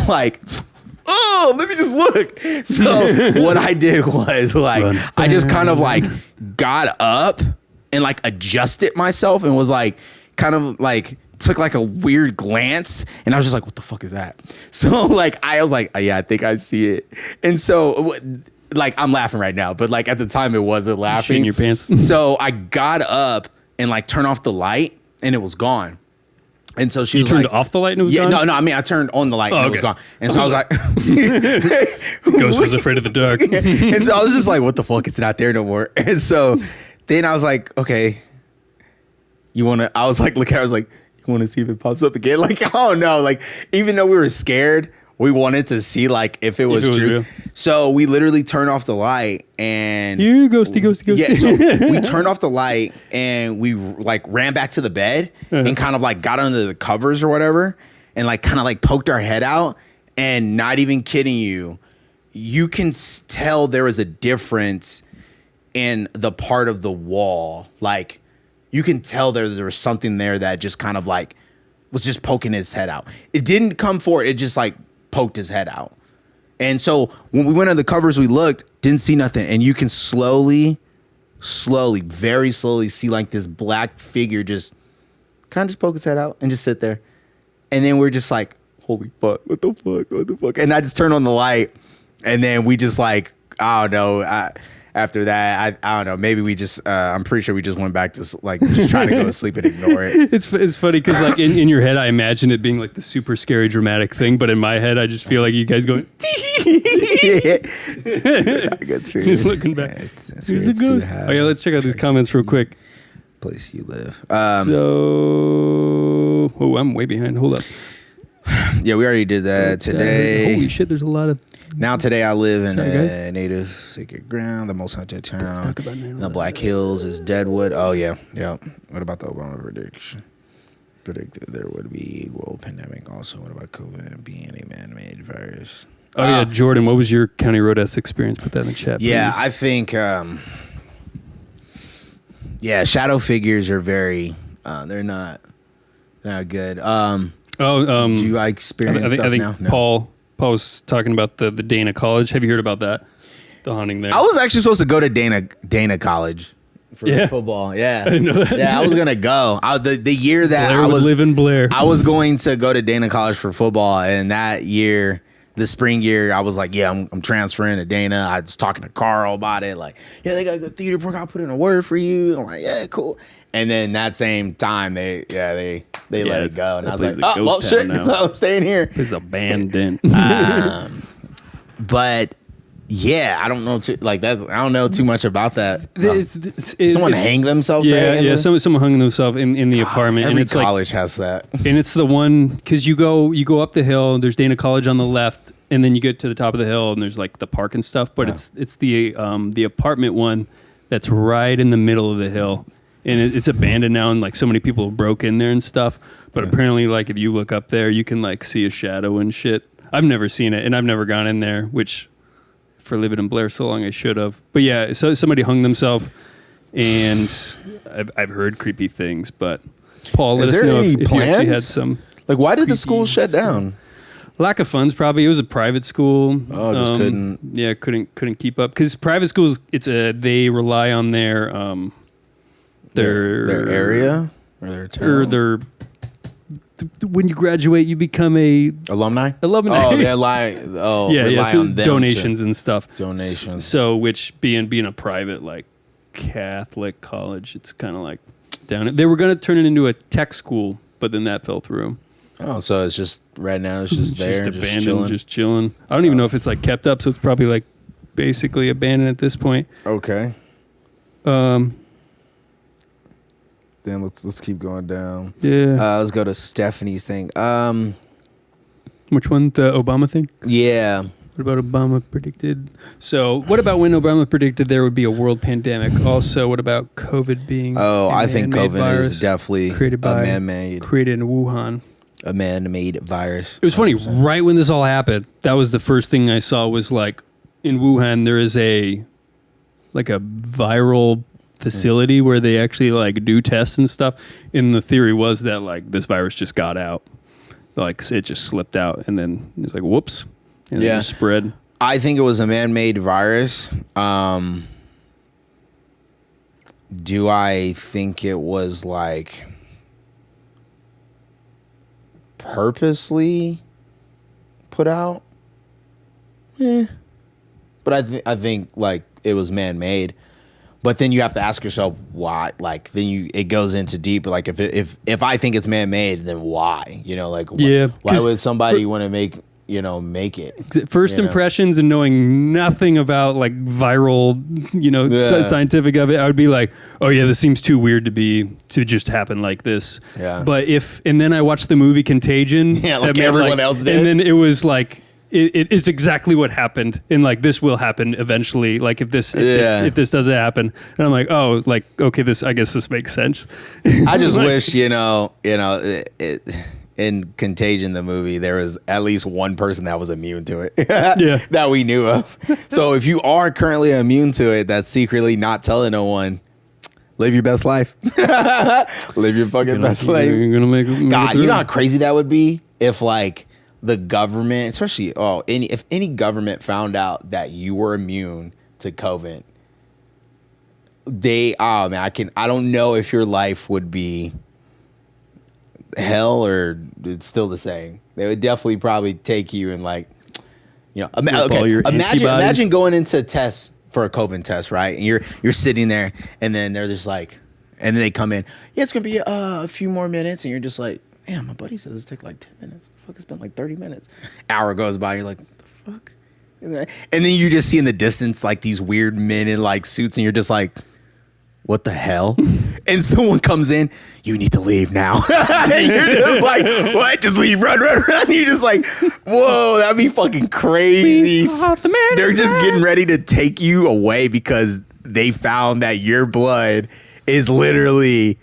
let me just look. So what I did was I just kind of got up and adjusted myself and was took a weird glance, and I was just like, what the fuck is that? So I was like, yeah, I think I see it. And so I'm laughing right now, but at the time it wasn't laughing. Shitting your pants. So I got up and turned off the light, and it was gone. And so she turned off the light and it was gone? No, I mean, I turned on the light and it was gone. And so I was like, Ghost was afraid of the dark. And so I was just like, what the fuck? It's not there no more. And so then I was like, okay, I was like, look, I was like, you want to see if it pops up again? I don't know. Even though we were scared, we wanted to see if it was true. Real. So we literally turned off the light and you ghosty. Yeah, so we turned off the light and we ran back to the bed and kind of got under the covers or whatever and kind of poked our head out, and not even kidding you can tell there was a difference in the part of the wall. You can tell there was something there that just kind of was just poking his head out. It didn't come forward. It just poked his head out. And so when we went under the covers, we looked, didn't see nothing. And you can slowly, very slowly see this black figure just kind of just poke its head out and just sit there. And then we're just like, holy fuck, what the fuck? And I just turned on the light, and then we just I don't know. After that, I don't know. Maybe we just, I'm pretty sure we just went back to just trying to go to sleep and ignore it. It's funny because in your head, I imagine it being the super scary dramatic thing. But in my head, I just feel like you guys going, That's true. Just looking back. Yeah, here's a ghost. Oh yeah, let's check out these comments real quick. Place you live. I'm way behind. Hold up. Yeah, we already did that today. Holy shit, there's a lot of... Now today I live in a native sacred ground, the most haunted town. The Black Hills is Deadwood. Oh yeah. What about the Obama prediction? Predicted there would be world pandemic. Also, what about COVID being a man-made virus? Oh yeah, Jordan, what was your County Road S experience? Put that in the chat, please. Yeah, I think shadow figures are very they're not good. Do I experience stuff now? No. Paul was talking about the Dana College. Have you heard about that? The haunting there. I was actually supposed to go to Dana College for football. Yeah, I didn't know that. Yeah, I was gonna go. The year that Blair I was living Blair, I was going to go to Dana College for football, and that year, the spring year, I was like, yeah, I'm transferring to Dana. I was talking to Carl about it, yeah, they got a good theater program. I'll put in a word for you. I'm like, yeah, cool. And then that same time, they let it go, and I was like, oh, well, shit, so I'm staying here. It's abandoned. But yeah, I don't know I don't know too much about that. Someone hang themselves. Yeah. Someone hung themselves in the apartment. Every and it's college has that, and it's the one because you go up the hill. There's Dana College on the left, and then you get to the top of the hill, and there's the park and stuff. But it's the apartment one that's right in the middle of the hill. And it's abandoned now, and so many people broke in there and stuff. But apparently, if you look up there, you can see a shadow and shit. I've never seen it, and I've never gone in there. Which, for living in Blair so long, I should have. But yeah, so somebody hung themselves, and I've heard creepy things. But Paul, let us know if you actually had some. Why did the school shut down? Lack of funds, probably. It was a private school. Oh, just couldn't. Yeah, couldn't keep up because private schools. They rely on their area or their town? Or when you graduate, you become a Alumni? alumni. Oh, they're like, yeah. rely So on them donations and stuff. Donations. So, which being a private like Catholic college, it's kind of like down. They were going to turn it into a tech school, but then that fell through. Oh, so it's just right now. It's just there, just abandoned, chilling. just chilling. I don't even know if it's like kept up, so it's probably like basically abandoned at this point. Okay. Then let's keep going down. Yeah. Let's go to Stephanie's thing. Which one? The Obama thing? Yeah. What about Obama predicted? So, what about when Obama predicted there would be a world pandemic? Also, what about COVID being? I think COVID virus is definitely created by man-made. created in Wuhan. A man-made virus. It was funny. 100%. Right when this all happened, that was the first thing I saw. Was like in Wuhan, there is a viral facility where they actually like do tests and stuff. And the theory was that like this virus just got out, like it just slipped out, and then it's like whoops, and then it just spread. I think it was a man-made virus. Do I think it was like purposely put out? But I think like it was man-made. But then you have to ask yourself why. Like then it goes into deep. Like if I think it's man-made, then why? You know, like why would somebody want to make it? First impressions and knowing nothing about like viral, scientific of it, I would be like, oh yeah, this seems too weird to just happen like this. Yeah. But and then I watched the movie Contagion. Yeah, like everyone else did. And then it was like, it's exactly what happened, and like this will happen eventually. Like if this doesn't happen, and I'm like, oh, like okay, I guess this makes sense. I just wish in Contagion, the movie, there was at least one person that was immune to it. That we knew of. So if you are currently immune to it, that's secretly not telling no one. Live your best life. Live your fucking best life. You're gonna make God, you know how crazy that would be if like the government, especially if any government found out that you were immune to COVID, I don't know if your life would be hell or it's still the same. They would definitely probably take you and like, imagine going into tests for a COVID test, right? And you're sitting there and then they're just like, and then they come in, yeah, it's gonna be a few more minutes, and you're just like, damn, my buddy says it's take like 10 minutes. The fuck, it's been like 30 minutes. Hour goes by, you're like, what the fuck? And then you just see in the distance like these weird men in like suits, and you're just like, what the hell? And someone comes in, you need to leave now. And you're just like, what? Just leave, run. You're just like, whoa, that'd be fucking crazy. They're just getting ready to take you away because they found that your blood is literally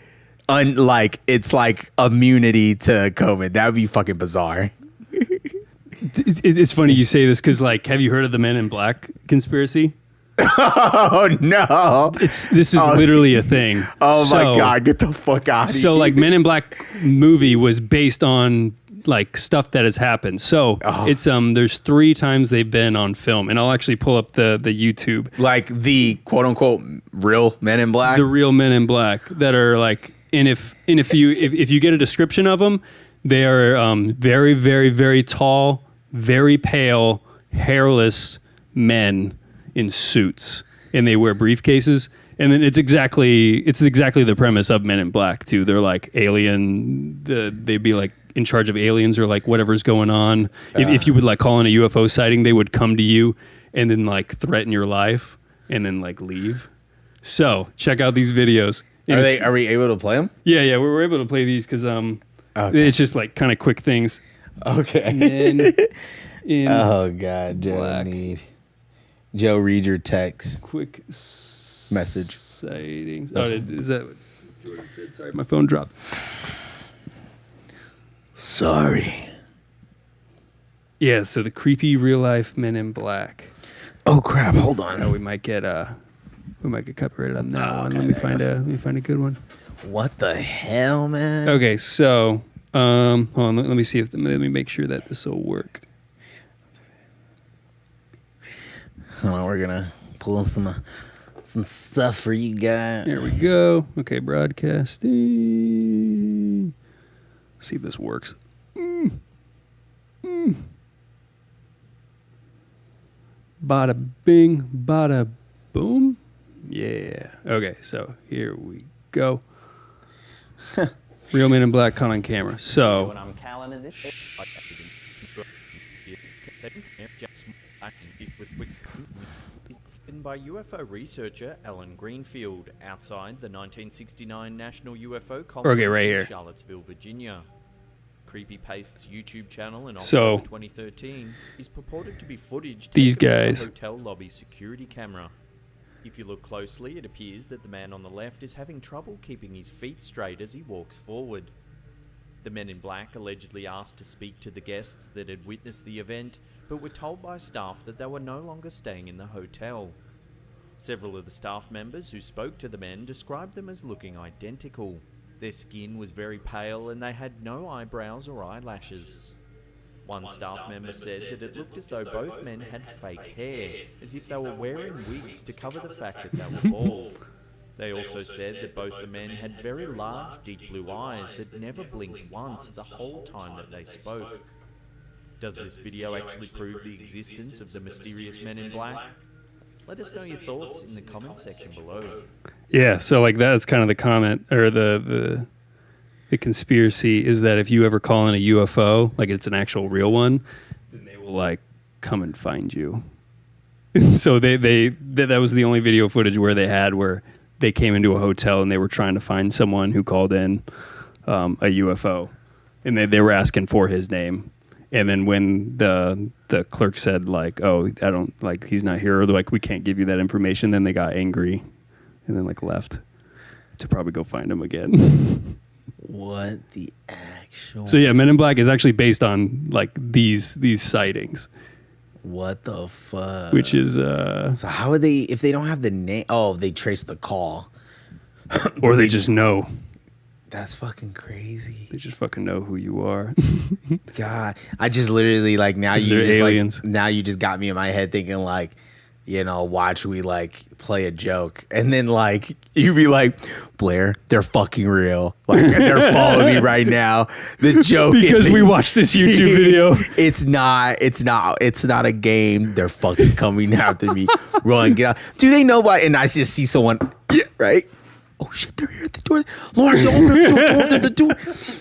it's like immunity to COVID. That would be fucking bizarre. It's funny you say this because like, have you heard of the Men in Black conspiracy? Oh no! This is literally a thing. Oh my God! Get the fuck out of here! So like, Men in Black movie was based on like stuff that has happened. So it's there's 3 times they've been on film, and I'll actually pull up the YouTube. Like the quote unquote real Men in Black. The real Men in Black that are like, and if you get a description of them, they are very very very tall, very pale, hairless men in suits, and they wear briefcases, and then it's exactly the premise of Men in Black too. They're like alien. They'd be like in charge of aliens or like whatever's going on. If you would like call in a UFO sighting, they would come to you and then like threaten your life and then like leave. So check out these videos. Are we able to play them? Yeah, we're able to play these because it's just like kind of quick things. Okay. Oh God, Joe, read your text. Quick message. Sightings. Is that what Jordan said? Sorry, my phone dropped. Sorry. Yeah, so the creepy real life Men in Black. Oh crap! Hold on. Oh, we might get copyrighted on that one. Let me find a good one. What the hell, man? Okay, so hold on. Let me see let me make sure that this will work. Hold on, we're gonna pull some stuff for you guys. There we go. Okay, broadcasting. See if this works. Bada bing, bada boom. Yeah. Okay, so here we go. Real Men in Black caught on camera. So When I'm calendar this. Written by UFO researcher Alan Greenfield outside the 1969 National UFO Conference right here. in Charlottesville, Virginia. Creepypaste's YouTube channel in So, October 2013 is purported to be footage these taken from a guys- hotel lobby security camera. If you look closely, it appears that the man on the left is having trouble keeping his feet straight as he walks forward. The men in black allegedly asked to speak to the guests that had witnessed the event, but were told by staff that they were no longer staying in the hotel. Several of the staff members who spoke to the men described them as looking identical. Their skin was very pale and they had no eyebrows or eyelashes. One staff member said that it looked as though both men had fake hair, as if they were wearing wigs to cover the fact that they were bald. They also said that both the men had very large, deep blue eyes that never blinked once the whole time that they spoke. Does this video actually prove the existence of the mysterious men in black? Let us know your thoughts in the comment section below. yeah, so like that's kind of the comment or the conspiracy is that if you ever call in a UFO, like it's an actual real one, then they will like come and find you. So that was the only video footage where they had where they came into a hotel and they were trying to find someone who called in a UFO, and they were asking for his name. And then when the clerk said like, "Oh, I don't like he's not here," or they're like, "We can't give you that information," then they got angry, and then like left to probably go find him again. What the actual? So yeah, Men in Black is actually based on like these sightings, What the fuck? which is So how are they if they don't have the name? Oh, they trace the call. or they just know. That's fucking crazy. They just fucking know who you are. God, I just literally like now Is you there just aliens? like now you just got me in my head thinking like, you know, watch we like play a joke and then like you be like, Blair, they're fucking real. Like they're following me right now. The joke Because is we watched this YouTube video. It's not a game. They're fucking coming after me. Run, get out. Do they know why? And I just see someone, yeah, right? Oh shit, they're here at the door. Lawrence, don't open the door.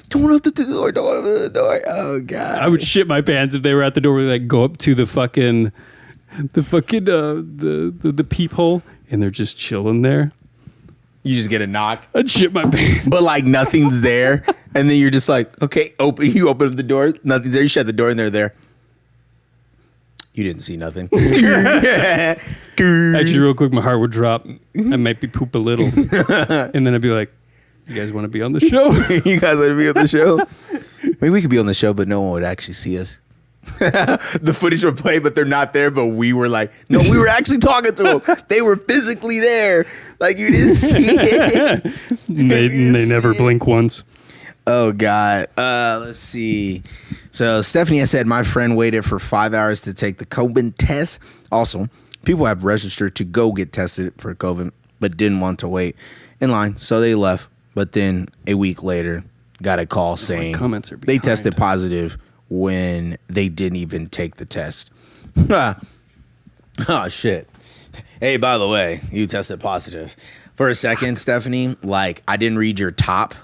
Don't open the door. Don't open the door. Oh god. I would shit my pants if they were at the door. Like go up to the peephole and they're just chilling there. You just get a knock, I'd shit my pants. but like nothing's there, and then you're just like, okay, open. You open up the door, nothing's there. You shut the door, and they're there. You didn't see nothing. Actually, real quick, my heart would drop. I might be poop a little, and then I'd be like, "You guys want to be on the show?" You guys want to be on the show? Maybe we could be on the show, but no one would actually see us. The footage would play, but they're not there. But we were like, no, we were actually talking to them. They were physically there. Like you didn't see it. They never blink once. Oh God. Let's see. So Stephanie has said my friend waited for 5 hours to take the COVID test. Also, people have registered to go get tested for COVID, but didn't want to wait in line, so they left. But then a week later, got a call saying comments are they behind. tested positive when they didn't even take the test. Oh shit. Hey, by the way, you tested positive. For a second, Stephanie, like I didn't read your top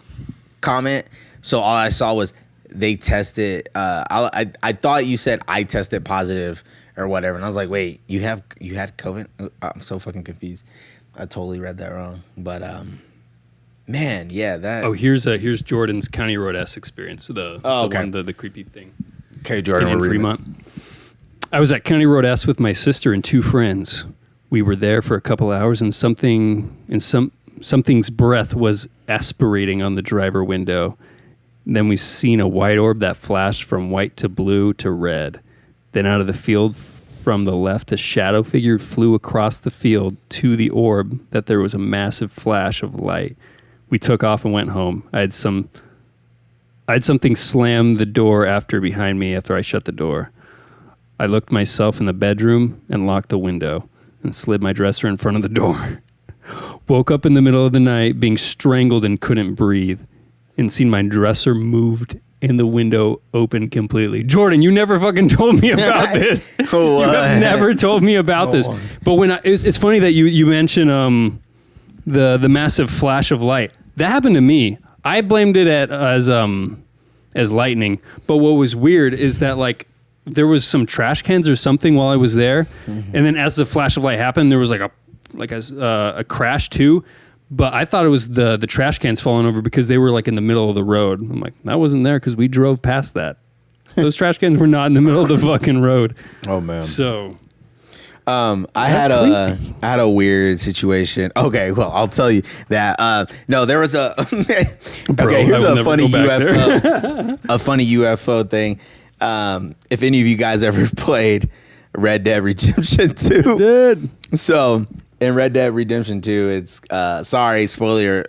comment, so all I saw was they tested. I thought you said I tested positive or whatever, and I was like, wait, you had COVID? I'm so fucking confused. I totally read that wrong, but man, yeah, that. Oh, here's Jordan's County Road S experience. The okay. the creepy thing. Okay, Jordan, in we're reading it. Fremont. I was at County Road S with my sister and two friends. We were there for a couple hours, and something's breath was aspirating on the driver window. Then we seen a white orb that flashed from white to blue to red. Then out of the field from the left, a shadow figure flew across the field to the orb. That there was a massive flash of light. We took off and went home. I had something slam the door behind me after I shut the door. I looked myself in the bedroom and locked the window and slid my dresser in front of the door. Woke up in the middle of the night being strangled and couldn't breathe, and seen my dresser moved and the window opened completely. Jordan, you never fucking told me about this. You have never told me about this. But when it's funny that you mention the massive flash of light. That happened to me. I blamed it as lightning. But what was weird is that like there was some trash cans or something while I was there, and then as the flash of light happened, there was like a crash too. But I thought it was the trash cans falling over because they were like in the middle of the road. I'm like, that wasn't there because we drove past that. Those trash cans were not in the middle of the fucking road. Oh man. So, I had a weird situation. Okay, well, I'll tell you that. No, there was a. Okay, here's a funny UFO thing. If any of you guys ever played Red Dead Redemption 2, did. So in Red Dead Redemption 2, it's sorry, spoiler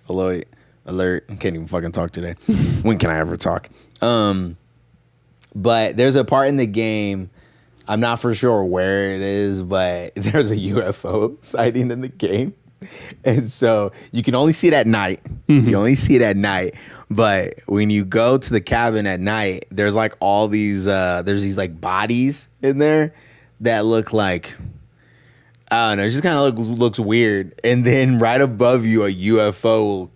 alert. I can't even fucking talk today. When can I ever talk? But there's a part in the game, I'm not for sure where it is, but there's a UFO sighting in the game. And so you can only see it at night. Mm-hmm. You only see it at night. But when you go to the cabin at night, there's like all these, there's these like bodies in there that look like, I don't know, it just kind of looks weird. And then right above you, a UFO will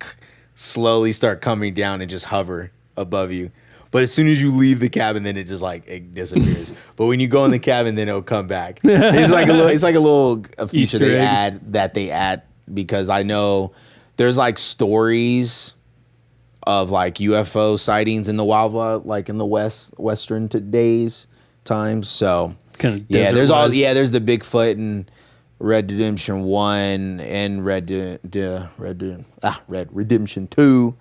slowly start coming down and just hover above you. But as soon as you leave the cabin, then it just like it disappears. But when you go in the cabin, then it'll come back. It's like a little feature they add because I know there's like stories of like UFO sightings in the wild, like in the western times. So kind of there's there's the Bigfoot and Red Redemption 1 and Red Redemption 2,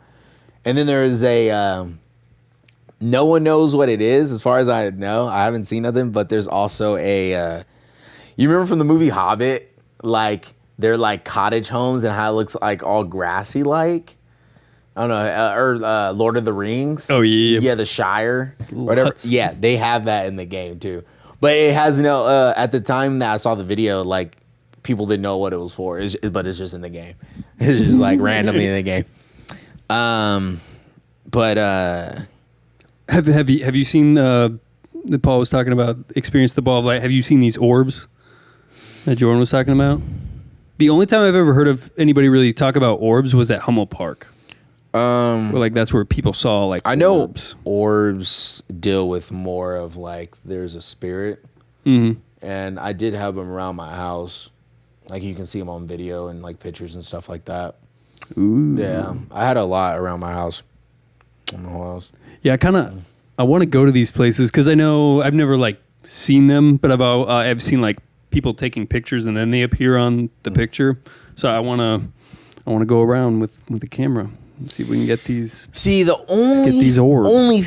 and then there is a. No one knows what it is, as far as I know. I haven't seen nothing, but there's also a. You remember from the movie Hobbit, like they're like cottage homes and how it looks like all grassy, like I don't know, or Lord of the Rings. Oh yeah, the Shire, whatever. Yeah, they have that in the game too, but it has no. At the time that I saw the video, like people didn't know what it was for, but it's just in the game. It's just like randomly in the game. Have you seen that Paul was talking about, experience the ball of light? Have you seen these orbs that Jordan was talking about? The only time I've ever heard of anybody really talk about orbs was at Hummel Park. Where, like that's where people saw like I know orbs deal with more of like there's a spirit, and I did have them around my house. Like you can see them on video and like pictures and stuff like that. Ooh. Yeah, I had a lot around my house. In the whole house. Yeah, I want to go to these places because I know I've never like seen them, but I've seen like people taking pictures and then they appear on the picture. So I want to go around with the camera and see if we can get these. See, the only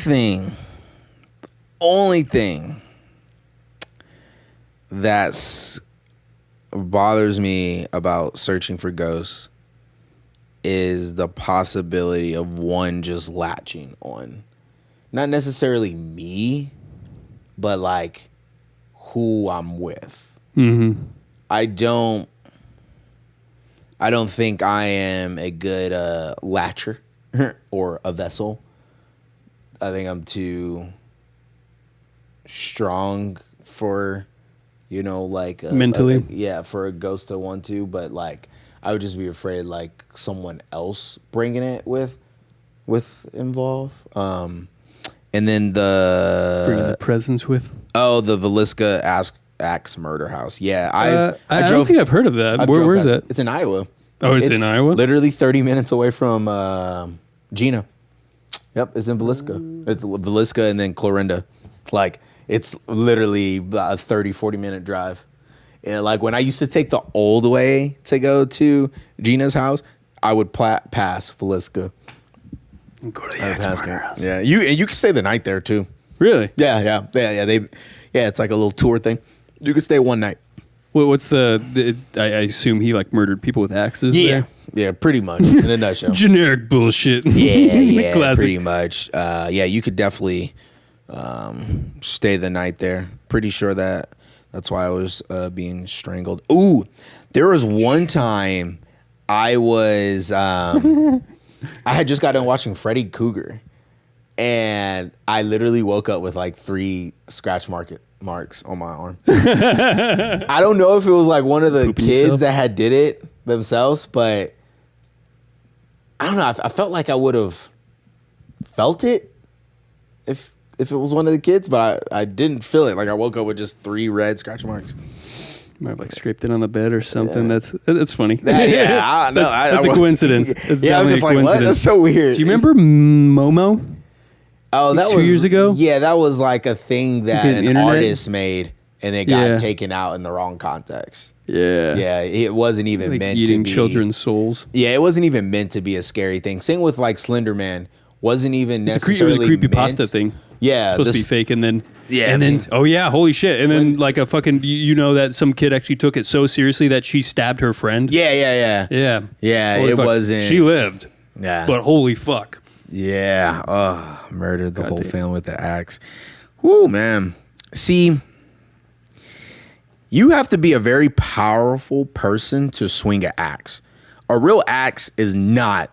thing that bothers me about searching for ghosts is the possibility of one just latching on. Not necessarily me, but like who I'm with. Mm-hmm. I don't think I am a good latcher or a vessel. I think I'm too strong for, like mentally. For a ghost to want to, but like I would just be afraid like someone else bringing it with involved. And then bringing the presence with. Oh, the Villisca Axe Murder House. Yeah, I don't think I've heard of that. Where is that? It's in Iowa. Oh, it's in Iowa? Literally 30 minutes away from Gina. Yep, it's in Villisca. It's Villisca and then Clorinda. Like, it's literally a 30, 40-minute drive. And like when I used to take the old way to go to Gina's house, I would pass Villisca. And go to the Axe Murder House. Yeah, you can stay the night there too. Really? Yeah. It's like a little tour thing. You can stay one night. Well, what's I assume he like murdered people with axes. Yeah, yeah, pretty much in a nutshell. Generic bullshit. Yeah, Classic. Pretty much. You could definitely stay the night there. Pretty sure that's why I was being strangled. Ooh, there was one time I was I had just got done watching Freddy Krueger. And I literally woke up with like 3 scratch marks on my arm. I don't know if it was like one of the Pooping kids yourself? that had did it themselves, but I don't know. I felt like I would have felt it if it was one of the kids, but I didn't feel it. Like I woke up with just 3 red scratch marks. Might have like scraped it on the bed or something. That's funny. Yeah, That's a coincidence. It's yeah, I'm definitely just a like, what? coincidence. That's so weird. Do you remember Momo? Oh, that 2 was years ago? Yeah, that was like a thing that Like an an internet? artist made, and it got Yeah. taken out in the wrong context. Yeah. Yeah, it wasn't even Like meant eating to be. children's souls. Yeah, it wasn't even meant to be a scary thing. Same with like Slender Man. Wasn't even It was necessarily a creepy meant. pasta thing. Yeah, Supposed to be this- fake, and then Yeah, and then man. oh yeah, holy shit! And then like a fucking you know that some kid actually took it so seriously that she stabbed her friend. Yeah. Yeah, Holy it fuck. wasn't. She lived, Yeah, but holy fuck. yeah. Oh, murdered the whole damn. family with the axe. Whoo, man. See, you have to be a very powerful person to swing an axe. A real axe is not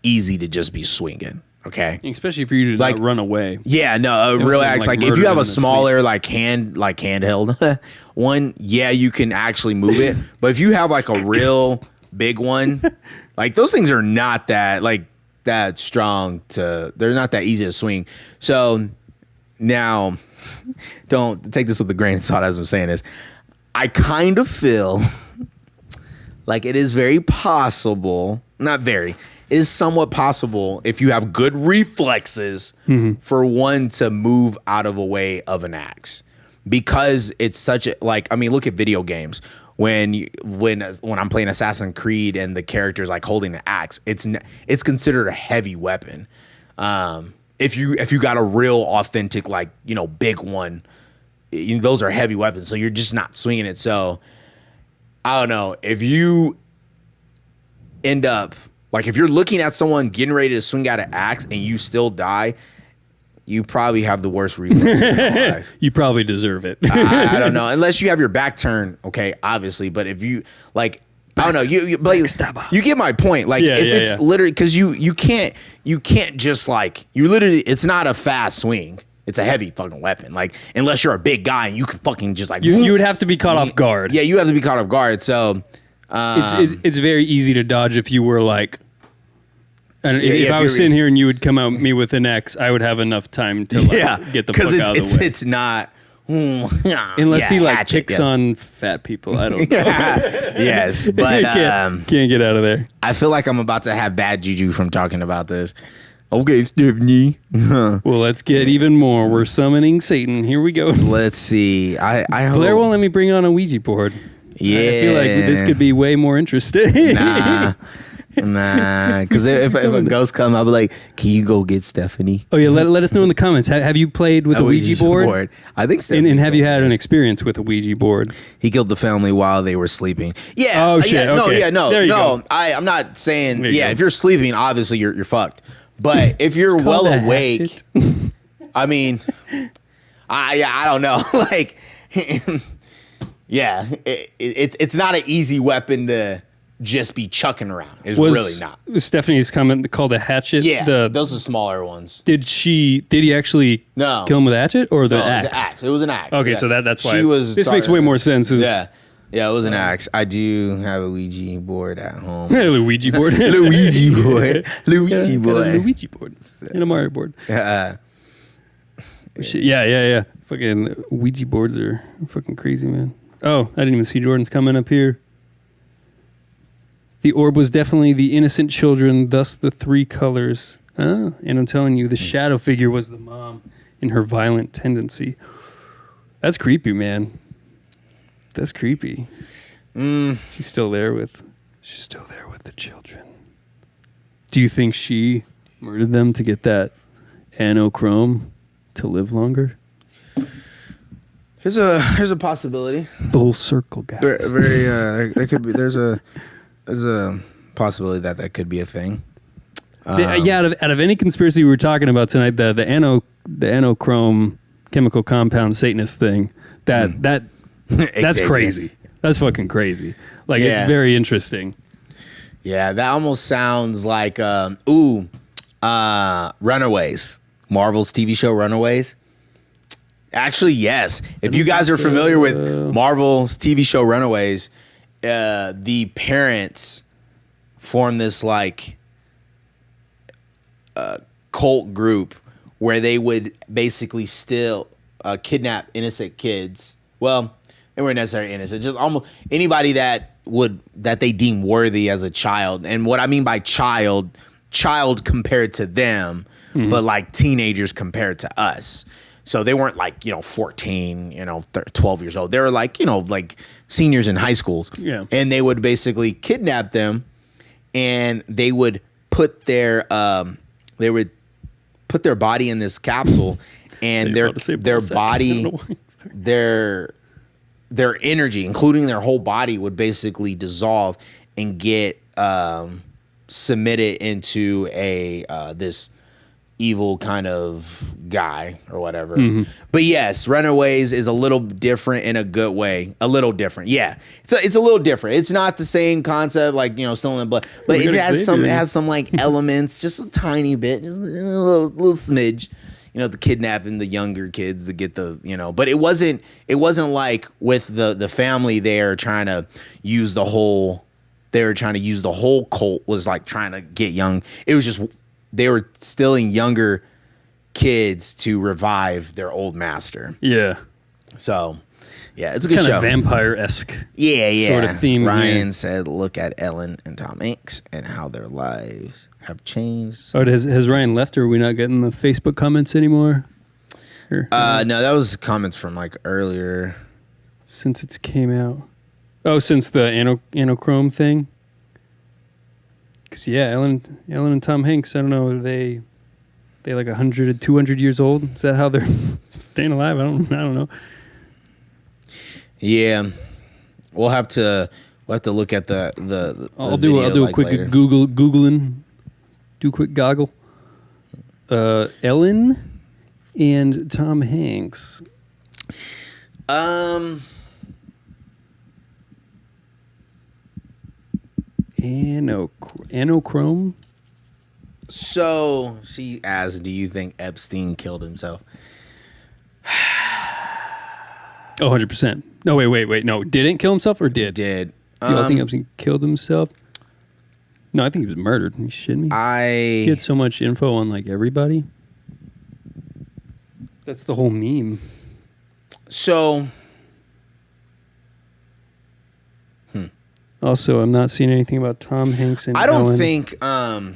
easy to just be swinging. Okay. Especially for you to Like- not run away. Yeah, no, a was real gonna, axe. like, Like if murder you have them a in their smaller handheld one, yeah, you can actually move it. But if you have like a real big one, like those things are not that strong they're not that easy to swing. So now, don't take this with a grain of salt as I'm saying this. I kind of feel like it is very possible, not very, it is somewhat possible if you have good reflexes for one to move out of a way of an axe, because it's such a look at video games. When I'm playing Assassin's Creed and the character's like holding an axe, it's considered a heavy weapon. If you got a real authentic big one, those are heavy weapons. So you're just not swinging it. So I don't know if you end up if you're looking at someone getting ready to swing out an axe and you still die, you probably have the worst reflexes in your life. You probably deserve it. I don't know, unless you have your back turned. Okay, obviously, but if you I don't know, you get my point. Like Yeah, if yeah, it's yeah. literally because you can't just you literally, it's not a fast swing. It's a heavy fucking weapon. Like unless you're a big guy and you can fucking just You would have to be caught off guard. Yeah, you have to be caught off guard. So It's very easy to dodge if you were like. And Yeah, if if I was you're- sitting here and you would come at me with an X, I would have enough time to get the fuck out of the way. it's not. Unless he picks on fat people, I don't know. Yes, but can't get out of there. I feel like I'm about to have bad juju from talking about this. Okay, Stephanie. Well, let's get even more. We're summoning Satan. Here we go. Let's see. I hope. Blair won't let me bring on a Ouija board. Yeah. I feel like this could be way more interesting. Nah. Because if a ghost comes, I'll be like, "Can you go get Stephanie?" Oh yeah, let us know in the comments. Have you played with a Ouija board? I think so. And have you had an experience with a Ouija board? He killed the family while they were sleeping. Yeah. Oh, shit, Yeah, okay. No. There you go. I'm not saying. There you Yeah. go. If you're sleeping, obviously you're fucked. But if you're well called a awake, hatchet. I mean, I don't know. Yeah, it's not an easy weapon to just be chucking around. It's really not. Was Stephanie's comment called a hatchet? Yeah, those are smaller ones. Did he actually No. kill him with a hatchet or the No, axe? it was an axe. It was an axe. Okay, yeah. so that's why She was. this makes way more sense. Yeah, it was an axe. I do have a Ouija board at home. Luigi board. Luigi board. Luigi Got a board. Luigi board and a Mario board. Uh, Shit, yeah. Fucking Ouija boards are fucking crazy, man. Oh, I didn't even see Jordan's comment up here. The orb was definitely the innocent children, thus the 3 colors. And I'm telling you, the shadow figure was the mom in her violent tendency. That's creepy, man. That's creepy. She's still there with the children. Do you think she murdered them to get that anochrome to live longer? Here's a possibility. Full circle, guys. Very there could be there's a possibility that could be a thing. Yeah, out of any conspiracy we were talking about tonight, the anochrome chemical compound Satanist thing, that's Exactly. crazy. That's fucking crazy. Like Yeah. it's very interesting. Yeah, that almost sounds like Runaways. Marvel's TV show Runaways? Actually, yes. If you guys are familiar with Marvel's TV show Runaways, the parents formed this like cult group where they would basically still kidnap innocent kids. Well, they weren't necessarily innocent, just almost anybody that they deem worthy as a child. And what I mean by child compared to them, but like teenagers compared to us. So they weren't like, 14, 12 years old. They were like, like seniors in high schools. Yeah. And they would basically kidnap them, and they would put their body in this capsule, and their body, their energy, including their whole body, would basically dissolve and get submitted into this evil kind of guy or whatever. But yes, Runaways is a little different in a good way. A little different. Yeah. It's a little different. It's not the same concept like, still in the blood, but it has some like elements, just a tiny bit, just a little smidge. The kidnapping the younger kids to get the, but it wasn't like with the family there trying to use the whole cult was like trying to get young. It was just, they were stealing younger kids to revive their old master. Yeah. So, yeah, it's a good show. Kind of vampire-esque. Yeah. Sort of theme. Ryan said, look at Ellen and Tom Hanks and how their lives have changed. Oh, has Ryan left, or are we not getting the Facebook comments anymore? No, that was comments from like earlier. Since it came out. Oh, since the anochrome thing? Because, yeah, Ellen and Tom Hanks, I don't know, are they like 100, 200 years old? Is that how they're staying alive? I don't know. Yeah. We'll have to look at the I'll do a quick later. Googling. Do a quick goggle. Ellen and Tom Hanks. Anochrome. So she asked, "Do you think Epstein killed himself?" 100%. No, wait. No, didn't kill himself or did? Did. Do you think Epstein killed himself? No, I think he was murdered. Are you shitting me? He had so much info on like everybody. That's the whole meme. So. Also, I'm not seeing anything about Tom Hanks and I don't Ellen. think. I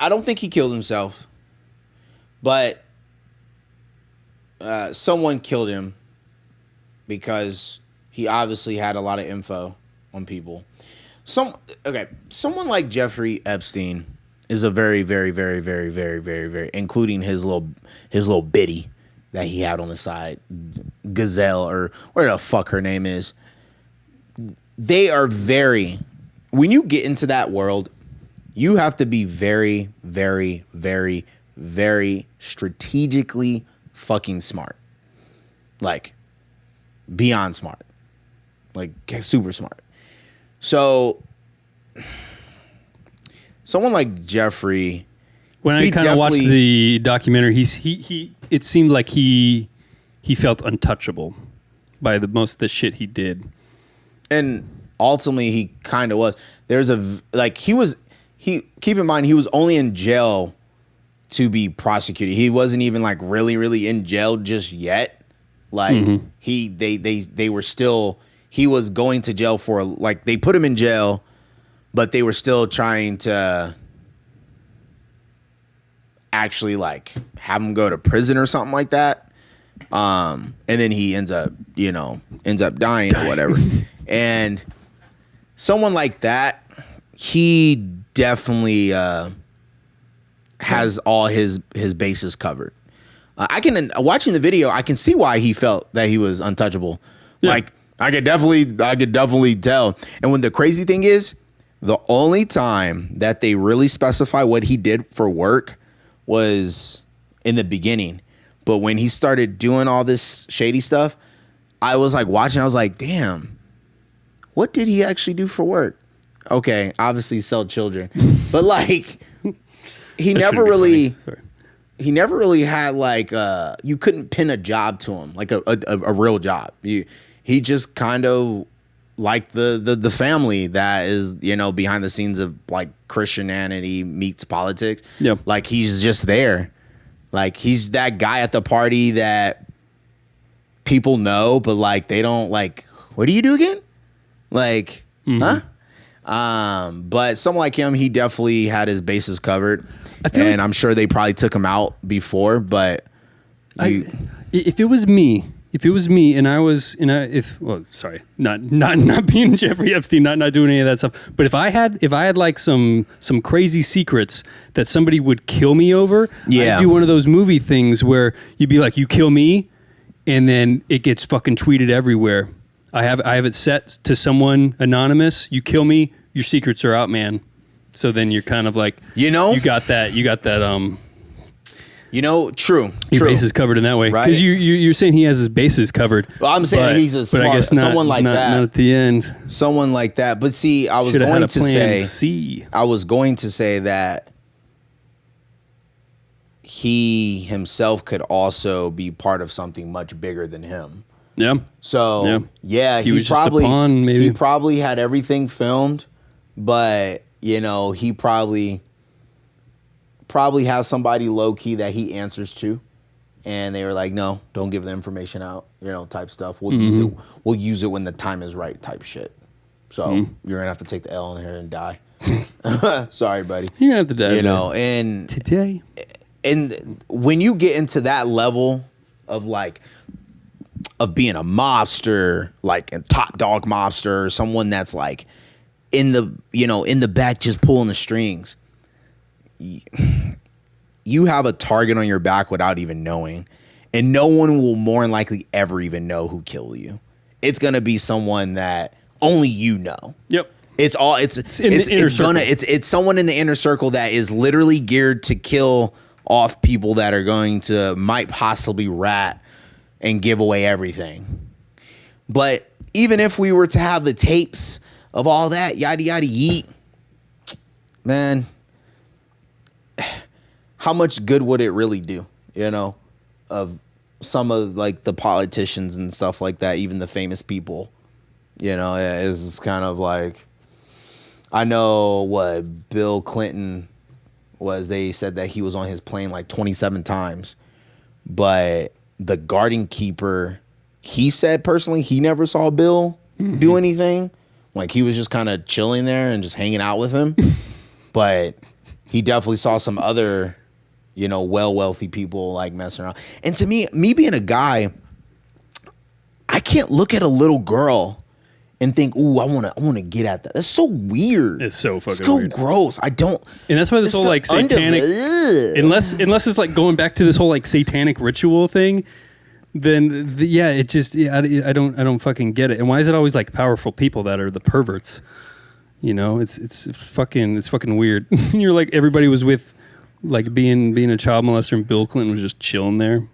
don't think he killed himself, but someone killed him because he obviously had a lot of info on people. Someone like Jeffrey Epstein is a very, very, very, very, very, very, very, including his little bitty that he had on the side, Gazelle, or where the fuck her name is. They are when you get into that world, you have to be very, very, very, very strategically fucking smart. Like, beyond smart. Like, super smart. So, someone like Jeffrey... When I kind of watched the documentary, he it seemed like he felt untouchable by most of the shit he did. And ultimately he kind of was. Keep in mind he was only in jail to be prosecuted. He wasn't even like really, really in jail just yet. Like they were still, he was going to jail for, like, they put him in jail, but they were still trying to actually like have him go to prison or something like that. And then he ends up dying or whatever. And someone like that, he definitely has all his bases covered. Watching the video, I can see why he felt that he was untouchable. Yeah. Like I could definitely tell. And when the crazy thing is, the only time that they really specify what he did for work was in the beginning. But when he started doing all this shady stuff, I was like watching, I was like, damn, what did he actually do for work? Okay, obviously sell children. But like, he That never shouldn't be really funny. Sorry. he never really had like you couldn't pin a job to him, like a real job. He just kind of like the family that is, you know, behind the scenes of like Christianity meets politics. Yep. Like he's just there. Like he's that guy at the party that people know, but like they don't like, what do you do again? Like, huh? But someone like him, he definitely had his bases covered. And I'm sure they probably took him out before, but if it was me, and I was, not being Jeffrey Epstein, not doing any of that stuff, but if I had like some crazy secrets that somebody would kill me over, I'd do one of those movie things where you'd be like, you kill me, and then it gets fucking tweeted everywhere. I have it set to someone anonymous. You kill me, your secrets are out, man. So then you're kind of like, you got that. True. Your bases covered in that way, because you're saying he has his bases covered. Well, I'm saying he's a smart, but I guess not, someone like that. Not at the end. Someone like that. But see, I was Should've going had a to plan say, C. I was going to say that he himself could also be part of something much bigger than him. Yeah. So yeah, he was probably just a pawn, maybe. He probably had everything filmed, but you know, he probably has somebody low key that he answers to, and they were like, no, don't give the information out, you know, type stuff. We'll use it. We'll use it when the time is right, type shit. So you're gonna have to take the L in here and die. Sorry, buddy. You're gonna have to die. You know, and today. And when you get into that level of like of being a mobster, like a top dog mobster, or someone that's like in the back just pulling the strings, you have a target on your back without even knowing, and no one will more than likely ever even know who killed you. It's gonna be someone that only you know. Yep. It's someone in the inner circle that is literally geared to kill off people that are going to might possibly rat and give away everything. But even if we were to have the tapes of all that, yada yada yeet, man, how much good would it really do? You know, of some of like the politicians and stuff like that, even the famous people. You know, it's kind of like, I know what Bill Clinton was, they said that he was on his plane like 27 times, but the garden keeper, he said personally he never saw Bill do anything. Like he was just kind of chilling there and just hanging out with him. But he definitely saw some other, you know, wealthy people like messing around. And to me being a guy, I can't look at a little girl and think, ooh, I wanna get at that. That's so weird. It's so fucking weird. Gross. I don't. And that's why this whole like satanic, unless it's like going back to this whole like satanic ritual thing, then it just I don't fucking get it. And why is it always like powerful people that are the perverts? You know, it's fucking weird. You're like, everybody was with like being a child molester, and Bill Clinton was just chilling there.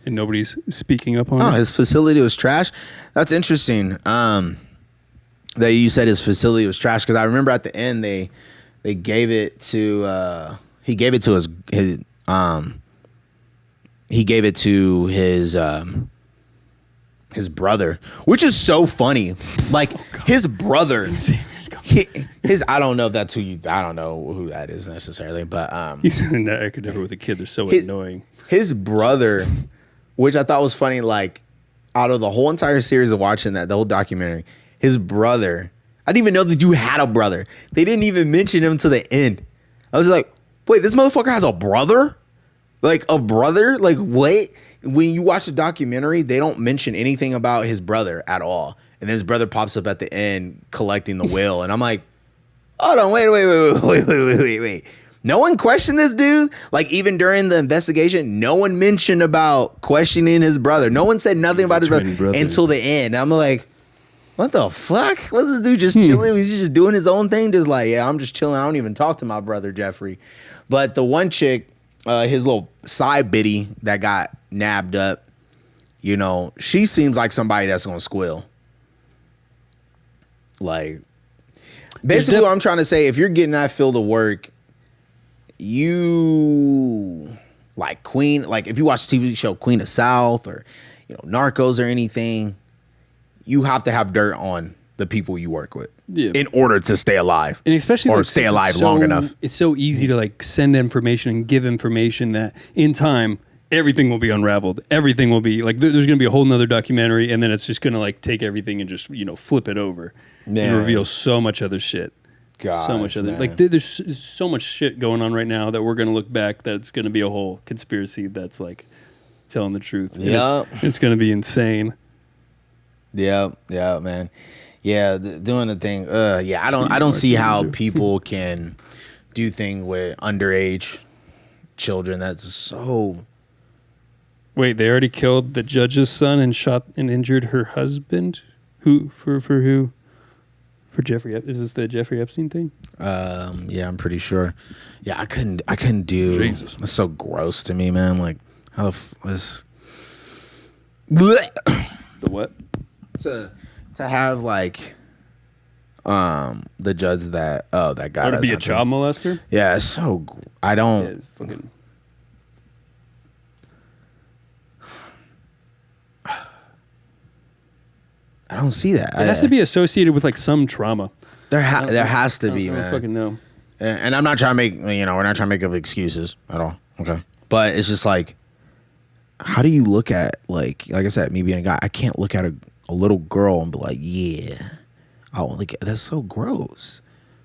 And nobody's speaking up on it. His facility was trash. That's interesting. That you said his facility was trash, because I remember at the end they gave it to he gave it to his brother, which is so funny. Like his brother, his I don't know if that's I don't know who that is necessarily, but he's an academic with a kid. They're so annoying. His brother. Which I thought was funny, like, out of the whole entire series of watching that, the whole documentary, his brother, I didn't even know that you had a brother. They didn't even mention him to the end. I was like, wait, this motherfucker has a brother? Like, a brother? Like, wait. When you watch the documentary, they don't mention anything about his brother at all. And then his brother pops up at the end collecting the will. And I'm like, hold on, wait. No one questioned this dude. Like, even during the investigation, no one mentioned about questioning his brother. No one said nothing about his brother until the end. I'm like, what the fuck? What's this dude just chilling? He's just doing his own thing. Just like, yeah, I'm just chilling. I don't even talk to my brother, Jeffrey. But the one chick, his little side biddy that got nabbed up, you know, she seems like somebody that's going to squill. Like, basically what I'm trying to say, if you're getting that field of work, you like Queen, like if you watch the TV show Queen of South or Narcos or anything, you have to have dirt on the people you work with in order to stay alive, and especially or stay alive long enough. It's so easy to like send information and give information that in time everything will be unraveled. Everything will be like there's going to be a whole nother documentary, and then it's just going to like take everything and just flip it over and reveal so much other shit. So much other like there's so much shit going on right now that we're going to look back that it's going to be a whole conspiracy that's like telling the truth. Yeah, it's going to be insane. Yeah, man. Yeah, doing the thing. Yeah, I don't see how people can do thing with underage children. That's so. Wait, they already killed the judge's son and shot and injured her husband. Who for who? For Jeffrey? Is this the Jeffrey Epstein thing? Yeah, I'm pretty sure. Yeah, I couldn't do. Jesus. That's so gross to me, man. Like, how the The what? To have like the judge that guy to be a child molester? Yeah, it's so I don't. Yeah, it's fucking. I don't see that. It has to be associated with like some trauma. There has to be, man. I don't fucking know. And I'm not trying to make we're not trying to make up excuses at all. Okay, but it's just like, how do you look at like I said, me being a guy, I can't look at a little girl and be like, yeah, oh, like that's so gross.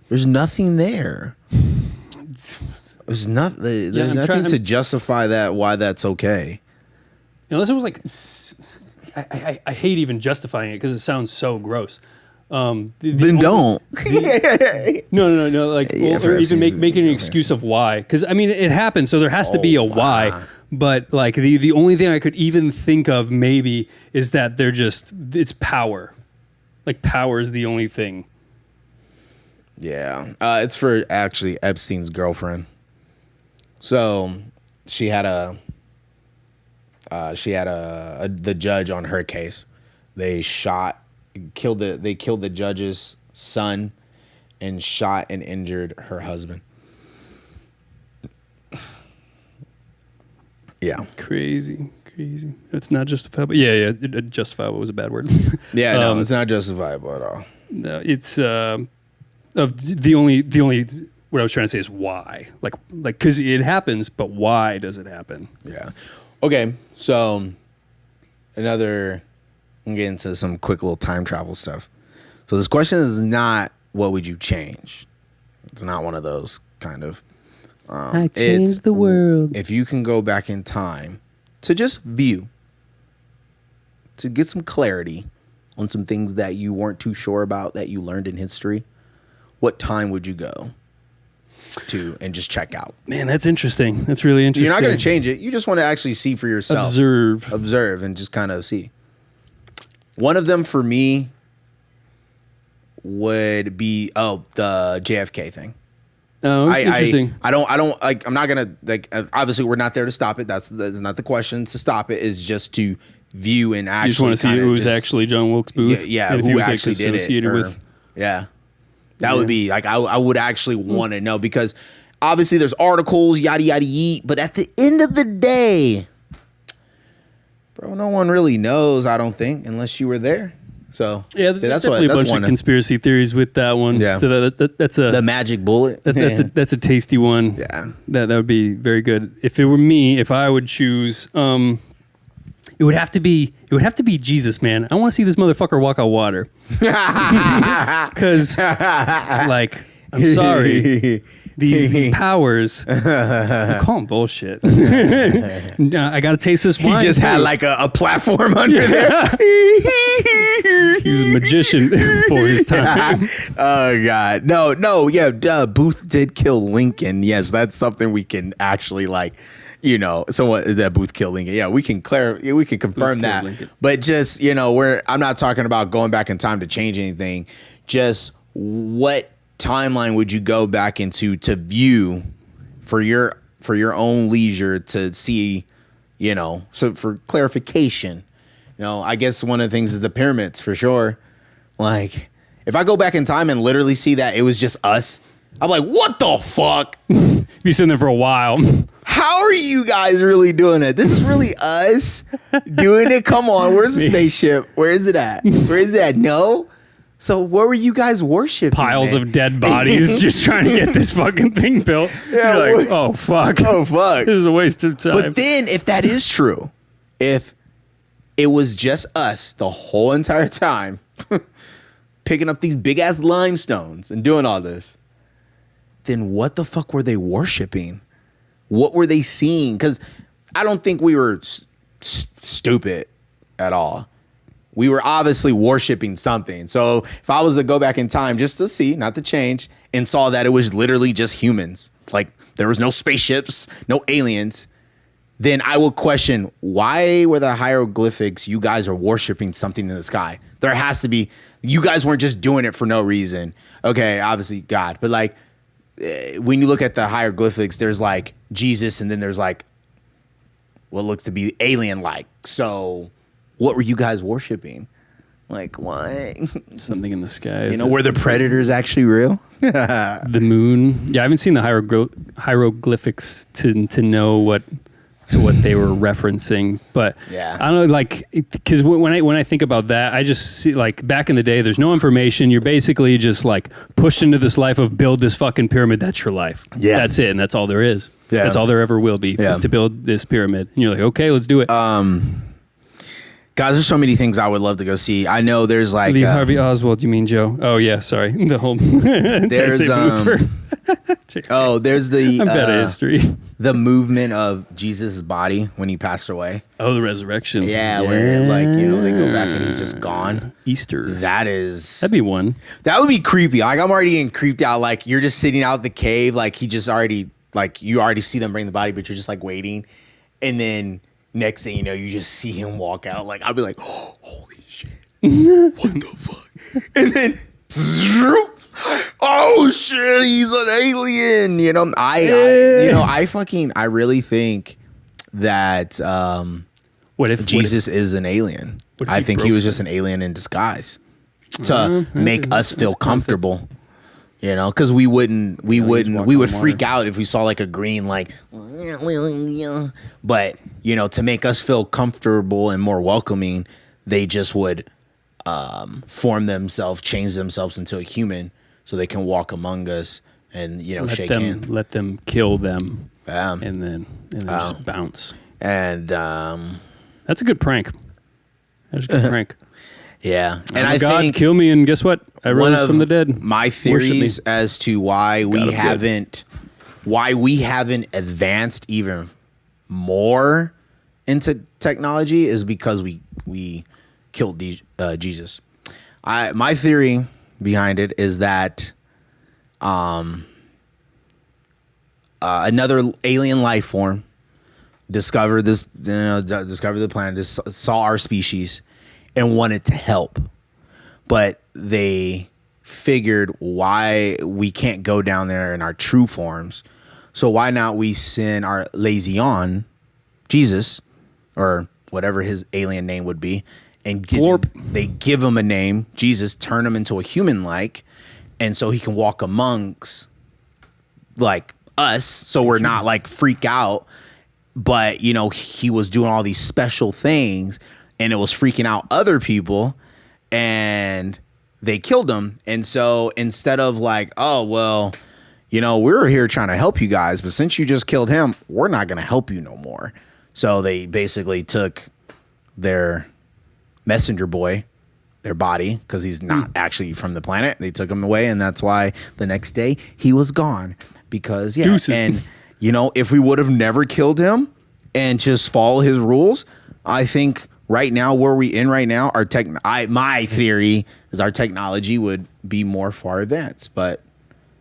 There's nothing there. There's nothing. There's nothing to justify that. Why that's okay. Unless it was like. I hate even justifying it because it sounds so gross. Then don't. No. Like, or even making an excuse of why. Because, I mean, it happens, so there has to be a why. But, like, the only thing I could even think of maybe is that it's power. Like, power is the only thing. Yeah. It's for actually Epstein's girlfriend. So, she had the judge on her case. They killed the judge's son and shot and injured her husband. Yeah. Crazy. It's not justifiable. Yeah. Justifiable was a bad word. Yeah, no, it's not justifiable at all. No, it's the only what I was trying to say is why. Like because it happens, but why does it happen? Yeah. Okay, so I'm getting into some quick little time travel stuff. So this question is not what would you change. It's not one of those kind of. I changed the world. If you can go back in time to just view, to get some clarity on some things that you weren't too sure about that you learned in history, what time would you go to and just check out? Man, that's interesting. That's really interesting. You're not going to change it. You just want to actually see for yourself. Observe and just kind of see. One of them for me would be the JFK thing. Oh, interesting. I don't like. I'm not gonna like. Obviously, we're not there to stop it. That's not the question. To stop it is just to view and actually. You just want to see who was actually John Wilkes Booth. Yeah, who actually did it. With. Yeah, that would be like I would actually want to know, because obviously there's articles, yada yada yee. But at the end of the day, bro, no one really knows. I don't think, unless you were there. So yeah, that's definitely a bunch of conspiracy theories with that one. Yeah, so that's the magic bullet. That's a tasty one. Yeah, that would be very good. If it were me, if I would choose, it would have to be Jesus, man. I want to see this motherfucker walk on water. Because, like, I'm sorry. These powers, I'm calling bullshit. I got to taste this wine. He just had like a platform under there. He's a magician for his time. Oh, God. No, yeah, Booth did kill Lincoln. Yes, that's something we can actually, like, someone that Booth killed Lincoln. Yeah, we can confirm that. Lincoln. But just, I'm not talking about going back in time to change anything. Just what timeline would you go back into to view for your own leisure to see, so for clarification, I guess one of the things is the pyramids for sure. Like, if I go back in time and literally see that it was just us I'm like, what the fuck? Be sitting there for a while. How are you guys really doing it? This is really us doing it. Come on, where's the spaceship? Where is it at? Where is it at? No. So what were you guys worshiping? Piles man? of dead bodies just trying to get this fucking thing built. Yeah, You're like, oh fuck. Oh fuck. This is a waste of time. But then, if that is true, if it was just us the whole entire time, picking up these big ass limestones and doing all this, then what the fuck were they worshiping? What were they seeing? Because I don't think we were stupid at all. We were obviously worshiping something. So if I was to go back in time just to see, not to change, and saw that it was literally just humans, like there was no spaceships, no aliens, then I will question, why were the hieroglyphics, you guys are worshiping something in the sky? There has to be, you guys weren't just doing it for no reason. Okay, obviously God, but like when you look at the hieroglyphics, there's like Jesus and then there's like what looks to be alien-like. So what were you guys worshiping? Like what? Something in the sky. You know, were the predators actually real? The moon. Yeah, I haven't seen the hieroglyphics to know what they were referencing, but Yeah. I don't know, like, because when I think about that, I just see, like, back in the day, there's no information. You're basically just like pushed into this life of build this fucking pyramid. That's your life. Yeah. That's it, and that's all there is. Yeah. That's all there ever will be Yeah. is to build this pyramid. And you're like, okay, let's do it. Guys, there's so many things I would love to go see. I know there's like Lee Harvey Oswald. You mean Joe? Oh yeah, sorry. The whole There's, there's the I'm bad at history. the movement of Jesus' body when he passed away. Oh, the resurrection. Yeah, where like, you know, they go back and he's just gone. Easter. That'd be one. That would be creepy. Like I'm already getting creeped out. Like you're just sitting out the cave, like he just already, like you already see them bring the body, but you're just like waiting, and then next thing you know, you just see him walk out. Like I'll be like, oh, holy shit, what the fuck? And then, oh shit, he's an alien. You know, I really think that What if Jesus is an alien. What if I he think he broke was just an alien in disguise to make us feel comfortable. You know, because we would freak out if we saw like a green, like, but you know, to make us feel comfortable and more welcoming, they just would form themselves, change themselves into a human so they can walk among us and, you know, shake hands. Let them kill them, Yeah. and then just bounce. And That's a good prank. That's a good prank. yeah, and Oh, I God, think kill me, and guess what? I one rose of from the dead. my Worship me. theories as to why we I'm good. haven't advanced even more into technology is because we killed Jesus. My theory behind it is that another alien life form discovered the planet, saw our species, and wanted to help, but they figured, why we can't go down there in our true forms, so why not we send our lazion, Jesus, or whatever his alien name would be, and they give him a name, Jesus, turn him into a human like, and so he can walk amongst like us, so we're not like freak out. But you know, he was doing all these special things and it was freaking out other people, and they killed him. And so instead of like, oh well, you know, we were here trying to help you guys, but since you just killed him, we're not going to help you no more. So they basically took their messenger boy, their body, because he's not actually from the planet. They took him away, and that's why the next day he was gone. Because Deuces. And you know, if we would have never killed him and just follow his rules, I think right now, where we in right now, my theory is our technology would be more far advanced. But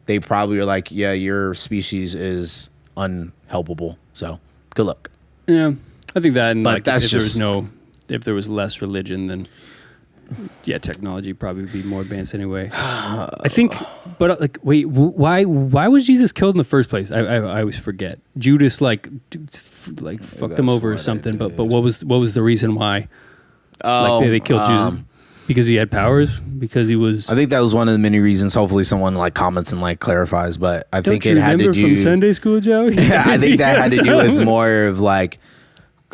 they probably are like, yeah, your species is unhelpable. So good luck. Yeah, I think that. And But like, that's if there was less religion, then yeah, technology probably would be more advanced anyway. I think, but like, wait, why was Jesus killed in the first place? I always forget. Judas fucked him over or something. But what was the reason why? Oh, Like they killed Jesus Because he had powers? Because he was... I think that was one of the many reasons. Hopefully someone like comments and like clarifies, but I think Don't it you had to remember do from Sunday school, Joe? Yeah, I think that had to do with more of like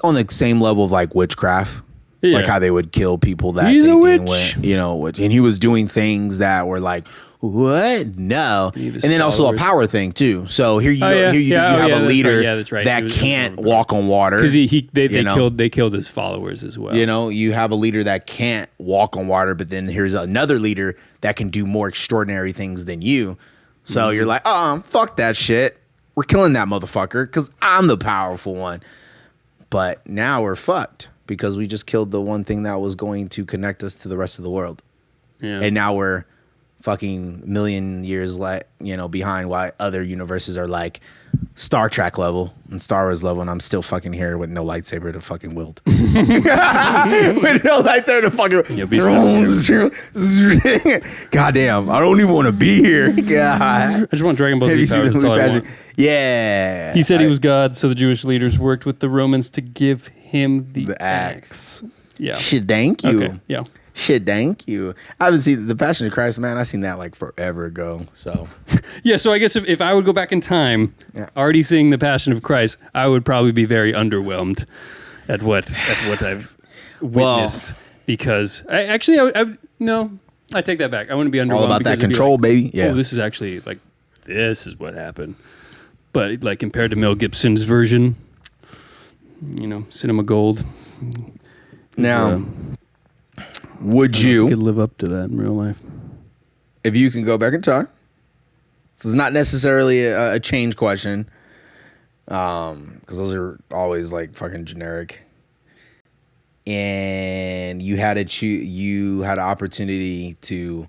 on the same level of like witchcraft. Yeah. Like how they would kill people that He's they a didn't witch. want, you know, and he was doing things that were like, what? No. And He was then also a followers. power thing too. So here you Oh, go, yeah. here you, Yeah, you oh, have yeah, a that's leader right. Yeah, that's right. He that was- can't walk on water. Because they know? killed his followers as well. You know, you have a leader that can't walk on water, but then here's another leader that can do more extraordinary things than you. So you're like, fuck that shit. We're killing that motherfucker because I'm the powerful one. But now we're fucked because we just killed the one thing that was going to connect us to the rest of the world. Yeah. And now we're fucking million years behind why other universes are like Star Trek level and Star Wars level, and I'm still fucking here with no lightsaber to fucking wield. With no lightsaber to fucking You'll be stuck. Goddamn, I don't even want to be here. God. I just want Dragon Ball Have you Z seen powers. the That's all movie I Patrick? want. Yeah. He said he was God, so the Jewish leaders worked with the Romans to give him the axe. Yeah. Shit, thank you. Okay. Yeah. Shit, thank you. I haven't seen The Passion of Christ, man. I seen that like forever ago. So Yeah, so I guess if I would go back in time, Yeah. already seeing the Passion of Christ, I would probably be very underwhelmed at what I've witnessed. Because I take that back. I wouldn't be underwhelmed. all about that because it'd be control, like, baby. Yeah. Oh, this is actually like this is what happened. But like compared to Mel Gibson's version, Cinema Gold. Now, would Could you, live up to that in real life? if you can go back in time, this is not necessarily a change question, because those are always like fucking generic. And you had an opportunity to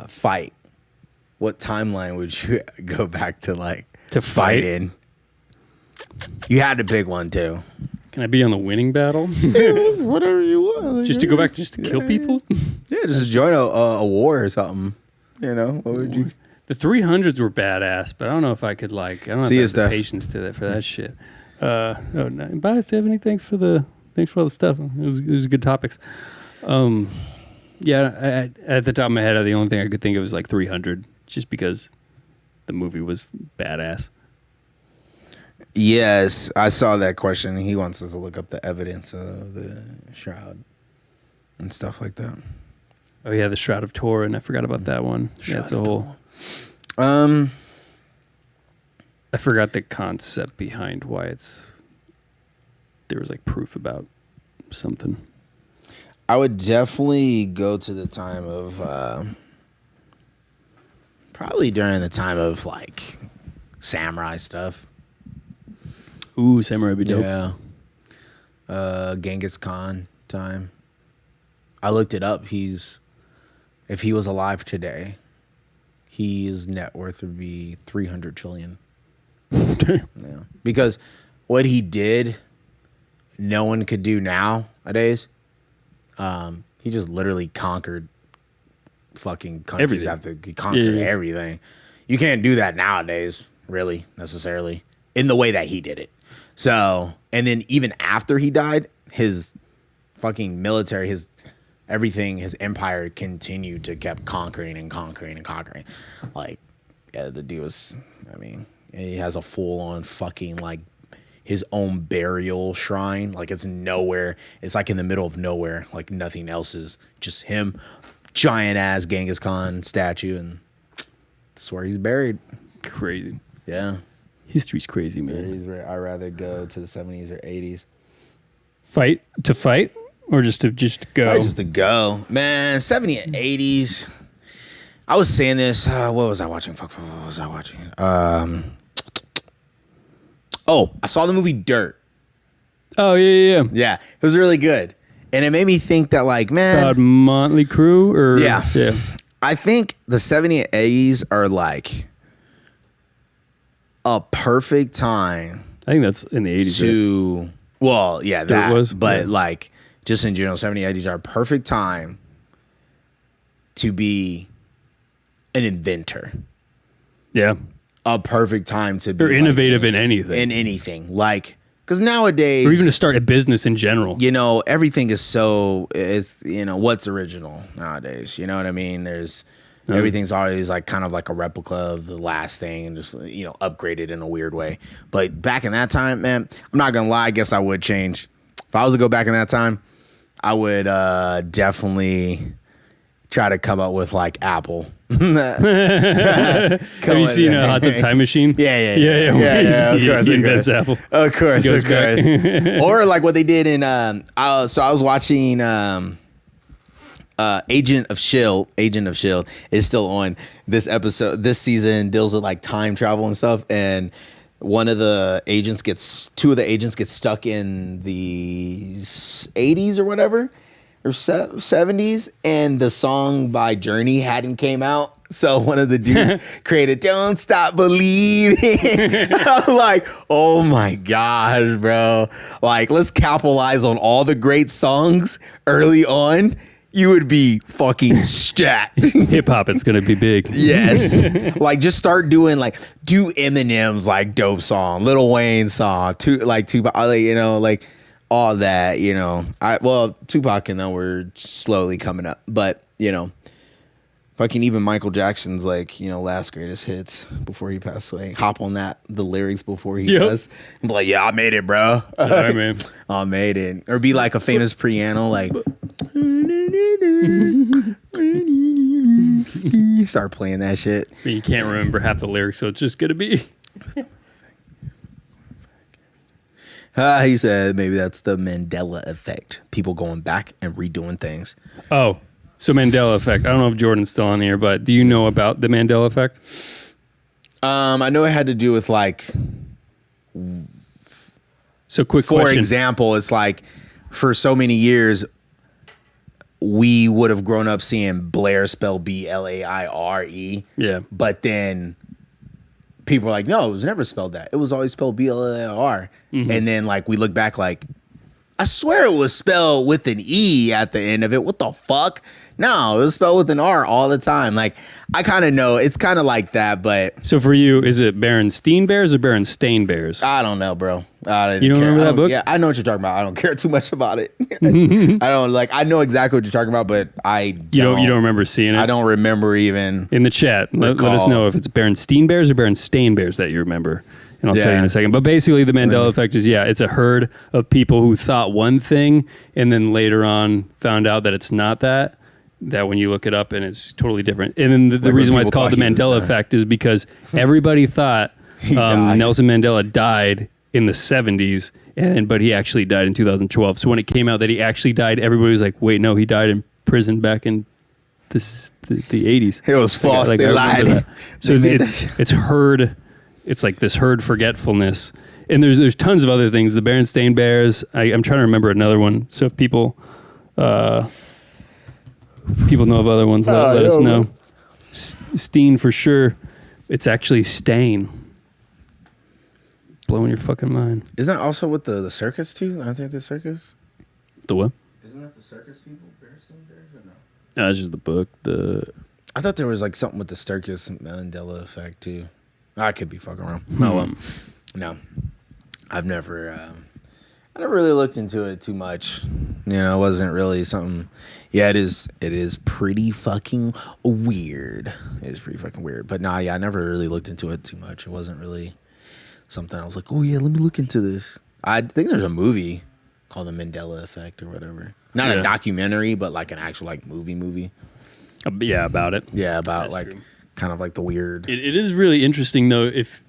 fight. What timeline would you go back to, like, To fight? in? You had to pick one too. Can I be on the winning battle? Whatever you want. Just to go back, just to kill people? Yeah, just to join a war or something. You know, what would you? The 300s were badass, but I don't know if I could I don't See have his the stuff. patience for that shit. No. Bye, Stephanie. Thanks for all the stuff. It was good topics. Yeah, at the top of my head, the only thing I could think of was like 300, just because the movie was badass. Yes, I saw that question. He wants us to look up the evidence of the shroud and stuff like that. Oh yeah, the Shroud of Turin. I forgot about that one. That's a whole. I forgot the concept behind why there was like proof about something. I would definitely go to the time of probably during the time of like samurai stuff. Ooh, samurai would be dope. Yeah. Genghis Khan time. I looked it up. If he was alive today, his net worth would be 300 trillion. Yeah. Because what he did, no one could do nowadays. He just literally conquered fucking countries Everything. after he conquered everything. You can't do that nowadays, really, necessarily, in the way that he did it. So, and then even after he died, his fucking military, his everything, his empire continued to kept conquering and conquering and conquering. Like, yeah, the dude was, I mean, he has a full on fucking like his own burial shrine. Like it's nowhere. It's like in the middle of nowhere. Like nothing else is, just him, giant ass Genghis Khan statue, and that's where he's buried. Crazy. Yeah. History's crazy, man. I'd rather go to the 70s or 80s. Fight or just to go? Just to go. Man, 70s and 80s. I was saying this. What was I watching? What was I watching? I saw the movie Dirt. Oh, yeah. Yeah, it was really good. And it made me think that, like, man. About Motley Crue? Or Yeah. Yeah. I think the 70s and 80s are, like, a perfect time I think that's in the 80s. Right? to, well, yeah, that was, but yeah. like just in general, 70s, 80s are a perfect time to be an inventor. Yeah. A perfect time to be They're innovative in anything. in anything. Like Because nowadays, or even to start a business in general. you know, everything is you know, what's original nowadays. You know what I mean? Everything's always like kind of like a replica of the last thing and just, you know, upgraded in a weird way. But back in that time, man, I'm not going to lie. I guess I would change. If I was to go back in that time, I would definitely try to come up with like Apple. Have you seen Hot Tub Time Machine? Yeah. Of course, He invents Apple. Of course, He goes of course. Or like what they did in. So I was watching Agent of Shield. Agent of Shield is still on. This episode, this season deals with like time travel and stuff. And two of the agents get stuck in the 80s or whatever, or 70s, and the song by Journey hadn't came out. So one of the dudes created "Don't Stop Believing." I'm like, oh my gosh, bro. Like, let's capitalize on all the great songs early on. You would be fucking stacked. Hip hop, it's gonna be big. Yes. Like, just start doing do Eminem's like dope song, Lil Wayne song, Tupac, you know, like all that, you know. Tupac and then we're slowly coming up, but you know, fucking even Michael Jackson's like, you know, last greatest hits before he passed away. Hop on the lyrics before he does. And be like, yeah, I made it, bro. All right, man. I made it. Or be like a famous piano, like start playing that shit. But you can't remember half the lyrics, so it's just gonna be. He said maybe that's the Mandela effect. People going back and redoing things. Oh, so Mandela effect. I don't know if Jordan's still on here, but do you know about the Mandela effect? I know it had to do with like. So quick For question. example, it's like for so many years, we would have grown up seeing Blair spell Blaire. Yeah. But then people were like, no, it was never spelled that. It was always spelled Blair. Mm-hmm. And then like we look back like, I swear it was spelled with an E at the end of it. What the fuck? No, it was spelled with an R all the time. Like, I kind of know. It's kind of like that, but So for you, is it Berenstain Bears or Berenstain Bears? I don't know, bro. I didn't You don't care. remember I that book? Yeah, I know what you're talking about. I don't care too much about it. I don't like. I know exactly what you're talking about, but I don't. You don't remember seeing it? I don't remember even. In the chat, let us recall. know if it's Berenstain Bears or Berenstain Bears that you remember. And I'll tell you in a second. But basically, the Mandela effect is, it's a herd of people who thought one thing and then later on found out that it's not that. That when you look it up and it's totally different. And then the Like reason when why it's people called the thought he was Mandela dead. effect is because everybody thought died. Nelson Mandela died in the 70s, but he actually died in 2012. So when it came out that he actually died, everybody was like, wait, no, he died in prison back in the 80s. It was false. Like, They I remember lied. that. So it's herd. It's like this herd forgetfulness. And there's tons of other things. The Berenstain Bears. I'm trying to remember another one. So if people know of other ones, let us know. Steen for sure. It's actually Stain. Blowing your fucking mind. Isn't that also with the circus too? I think the circus. The what? Isn't that the circus people? Berenstein Bears or no? No, it's just the book. I thought there was like something with the circus Mandela effect too. I could be fucking wrong. Oh well. No, I've never. I never really looked into it too much. You know, it wasn't really something. Yeah, it is. It is pretty fucking weird. It is pretty fucking weird. But nah, I never really looked into it too much. It wasn't really something I was like, oh yeah, let me look into this. I think there's a movie called The Mandela Effect or whatever. Not a documentary, but like an actual like movie. Yeah, about it. Yeah, about That's like true. kind of like the weird. It is really interesting though. If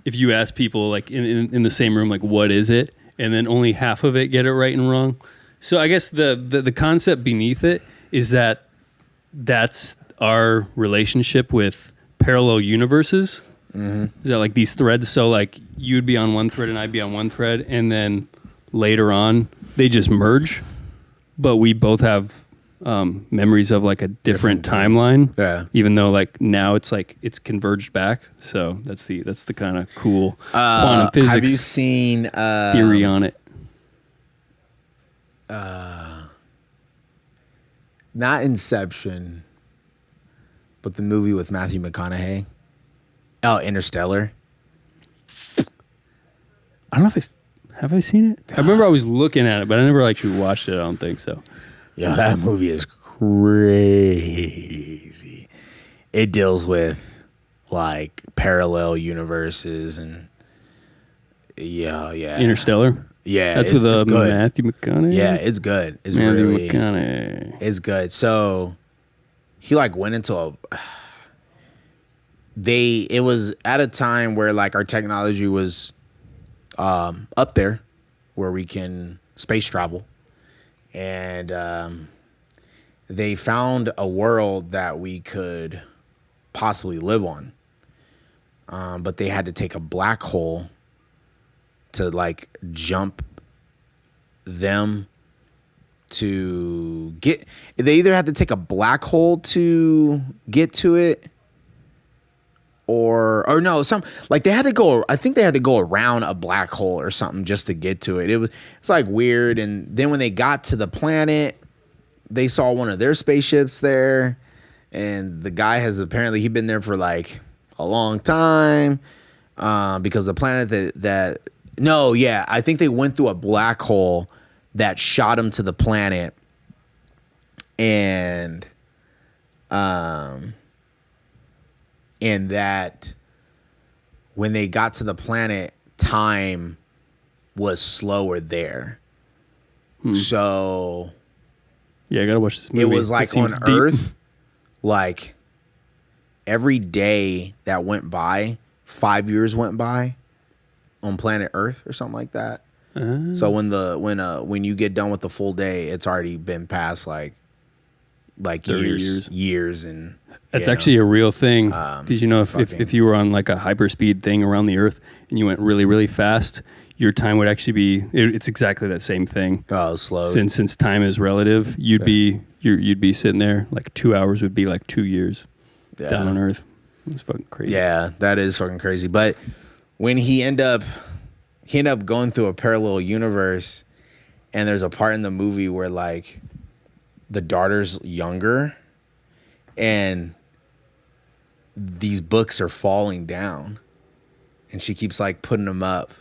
you ask people like in the same room, like what is it, and then only half of it get it right and wrong. So I guess the concept beneath it is that that's our relationship with parallel universes. Mm-hmm. Is that like these threads? So like you'd be on one thread and I'd be on one thread, and then later on they just merge, but we both have memories of like a different timeline. Yeah. Even though like now it's like it's converged back. So that's the kind of cool quantum physics Have you seen theory on it. not Inception, but the movie with Matthew McConaughey? Oh, Interstellar. I don't know if Have I seen it? I remember I was looking at it, but I never actually watched it. I don't think so. Yo, that movie is crazy. It deals with like parallel universes and yeah. Interstellar. Yeah, That's it's with good. Matthew McConaughey. Yeah, it's good. It's Matthew really McConaughey. it's good. So he like went into it was at a time where like our technology was up there where we can space travel. And they found a world that we could possibly live on. But they had to take a black hole to like jump them to get. They either had to take a black hole to get to it, or no, some like they had to go. I think they had to go around a black hole or something just to get to it. It's like weird. And then when they got to the planet, they saw one of their spaceships there, and the guy has apparently he'd been there for like a long time, because the planet I think they went through a black hole that shot him to the planet, and that when they got to the planet, time was slower there. So yeah, I gotta watch this movie. it was like on seems deep. Earth, like every day that went by, 5 years went by on planet Earth or something like that. So when you get done with the full day, it's already been past like years, and That's actually a real thing. Did you know if you were on like a hyperspeed thing around the Earth and you went really, really fast, your time would actually be it's exactly that same thing. Oh, slow. Since time is relative, you'd be sitting there like 2 hours would be like 2 years down on Earth. It's fucking crazy. Yeah, that is fucking crazy. But when he ended up going through a parallel universe, and there's a part in the movie where like the daughter's younger and these books are falling down and she keeps like putting them up,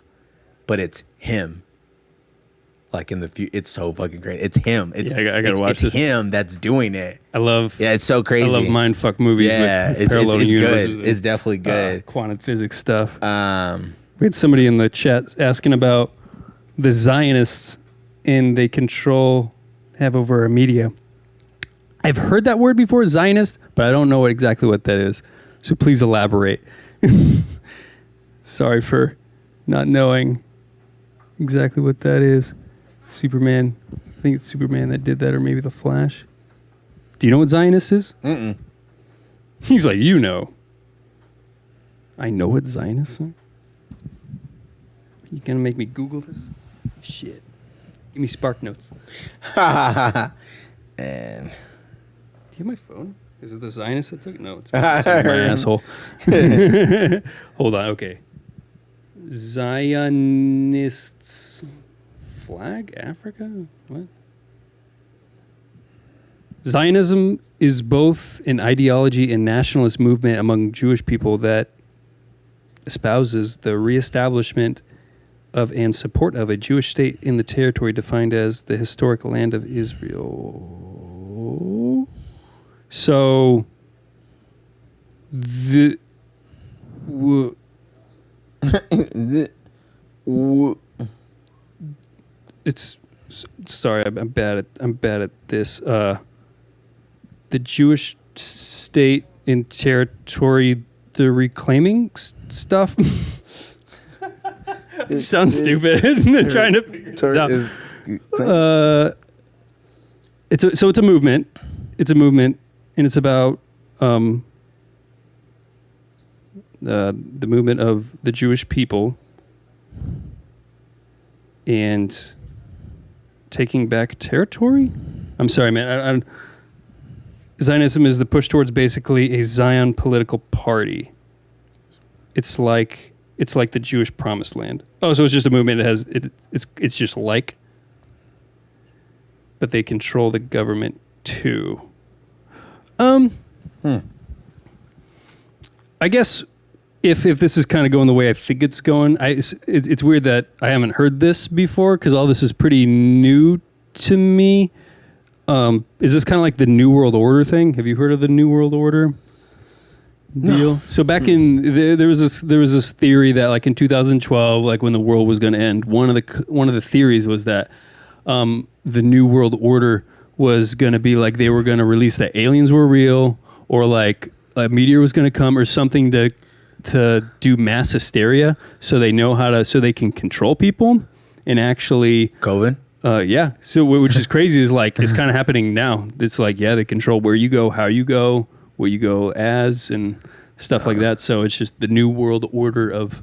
but it's him. Like in the future, it's so fucking great. It's him. I gotta watch this. It's him that's doing it. It's so crazy. I love mindfuck movies. Yeah, with it's universes. good. It's definitely good. Quantum physics stuff. We had somebody in the chat asking about the Zionists and they have over our media. I've heard that word before, Zionist, but I don't know exactly what that is. So please elaborate. Sorry for not knowing exactly what that is. Superman. I think it's Superman that did that, or maybe the Flash. Do you know what Zionist is? Mm-mm. He's like, you know. I know what Zionists are. You gonna make me Google this? Shit. Give me Spark Notes. And do you have my phone? Is it the Zionist that took it? No, it's my asshole. Hold on, okay. Zionists flag Africa? What? Zionism is both an ideology and nationalist movement among Jewish people that espouses the reestablishment of and support of a Jewish state in the territory defined as the historic land of Israel. So, it's sorry, I'm bad at this. The Jewish state in territory, the reclaiming stuff. It sounds stupid. They're trying to figure this out. It's a movement. It's a movement, and it's about the movement of the Jewish people and taking back territory. I'm sorry, man. Zionism is the push towards basically a Zion political party. It's like the Jewish promised land. Oh, so it's just a movement. It's just like, but they control the government too. I guess if this is kind of going the way I think it's going, it's weird that I haven't heard this before because all this is pretty new to me. Is this kind of like the New World Order thing? Have you heard of the New World Order deal? No. So back in there was this theory that like in 2012, like when the world was going to end, one of the theories was that the New World Order was going to be like they were going to release that aliens were real, or like a meteor was going to come, or something to do mass hysteria, so they know so they can control people and actually COVID. Yeah. So which is crazy is like it's kind of happening now. It's like they control where you go, how you go, what you go as, and stuff like that. So it's just the New World Order of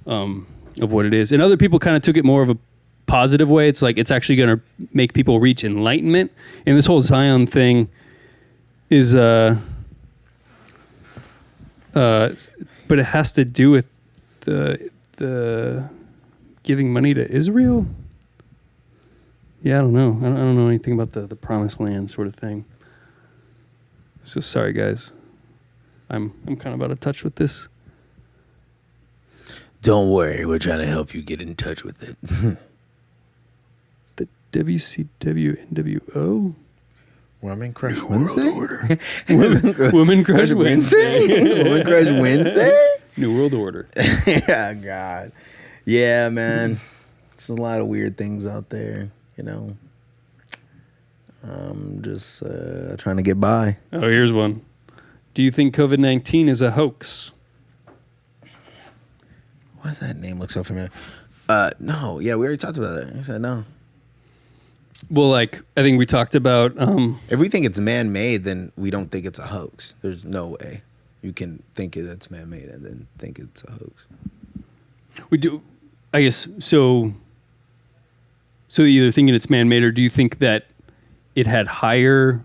what it is. And other people kind of took it more of a positive way. It's like it's actually going to make people reach enlightenment. And this whole Zion thing is but it has to do with the giving money to Israel. Yeah, I don't know. I don't know anything about the promised land sort of thing. So sorry, guys. I'm kind of out of touch with this. Don't worry, we're trying to help you get in touch with it. The WCW NWO? Women Crush Wednesday? Women Crush Wednesday? Women Crush Wednesday? New World Order. Yeah, God. Yeah, man. There's a lot of weird things out there, you know. I'm just trying to get by. Oh, here's one. Do you think COVID-19 is a hoax? Why does that name look so familiar? No. Yeah, we already talked about that. I said no. Well, like, I think we talked about... if we think it's man-made, then we don't think it's a hoax. There's no way you can think it's man-made and then think it's a hoax. We do... I guess, so either thinking it's man-made, or do you think that it had higher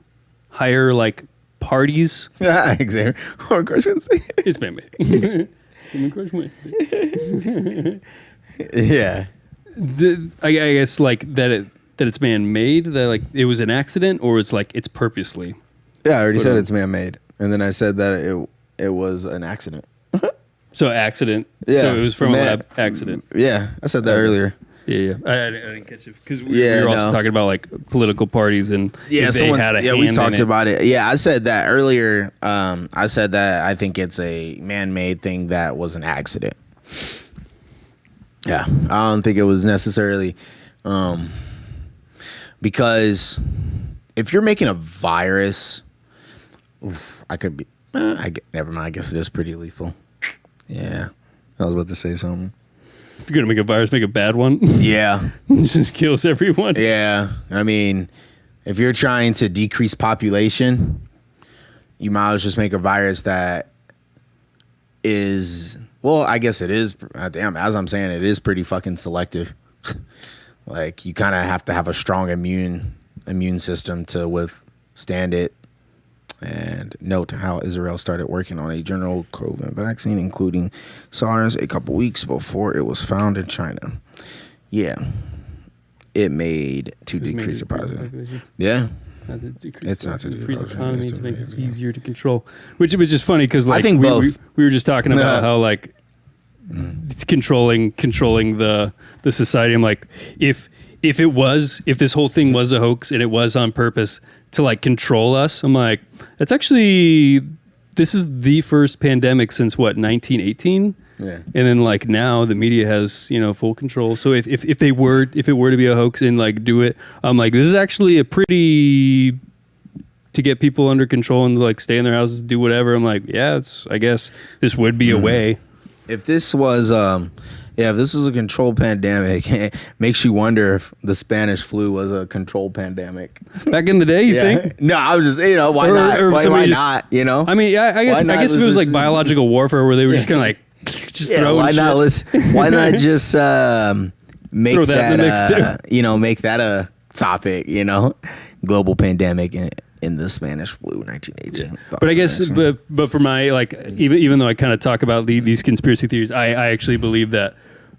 like, parties? Yeah, exactly. Or Crush Wednesday. It's man-made. Crush Wednesday. Yeah. I guess, like, that it's man-made, that like it was an accident, or it's like it's purposely. Yeah, I already said it's man-made, and then I said that it was an accident. So accident. Yeah. So it was from a lab accident. Yeah, I said that earlier. Yeah. I didn't catch it because we were also talking about like political parties and if they had a hand we talked in it. about it. Yeah, I said that earlier. I said that I think it's a man-made thing that was an accident. Yeah, I don't think it was necessarily. Because if you're making a virus, I could be. Never mind. I guess it is pretty lethal. Yeah, I was about to say something. If you're gonna make a virus, make a bad one. Yeah, it just kills everyone. Yeah, I mean, if you're trying to decrease population, you might as well just make a virus that is. Well, I guess it is. Damn, as I'm saying, it is pretty fucking selective. Like, you kind of have to have a strong immune system to withstand it. And note how Israel started working on a general COVID vaccine, including SARS, a couple weeks before it was found in China. Yeah. It made to decrease the population. Yeah. It's not to decrease the economy to make it easier to control. Which is funny because, like, I think we were just talking about how, like, it's controlling the society. I'm like, if this whole thing was a hoax and it was on purpose to like control us, I'm like, this is the first pandemic since what, 1918? Yeah. And then like now the media has, full control. So if it were to be a hoax and like do it, I'm like, this is actually a pretty to get people under control and like stay in their houses, do whatever. I'm like, yeah, I guess this would be a way. If this was if this was a controlled pandemic, it makes you wonder if the Spanish flu was a controlled pandemic. Back in the day, you think? No, I was just, why not? Why not? I mean, I guess if it was like biological warfare where they were just kind of like, just throw why not? Why not just make throw that in the mix too. Make that a topic, global pandemic in the Spanish flu, 1918. Yeah. But I guess, but for my, like, even though I kind of talk about these conspiracy theories, I actually believe that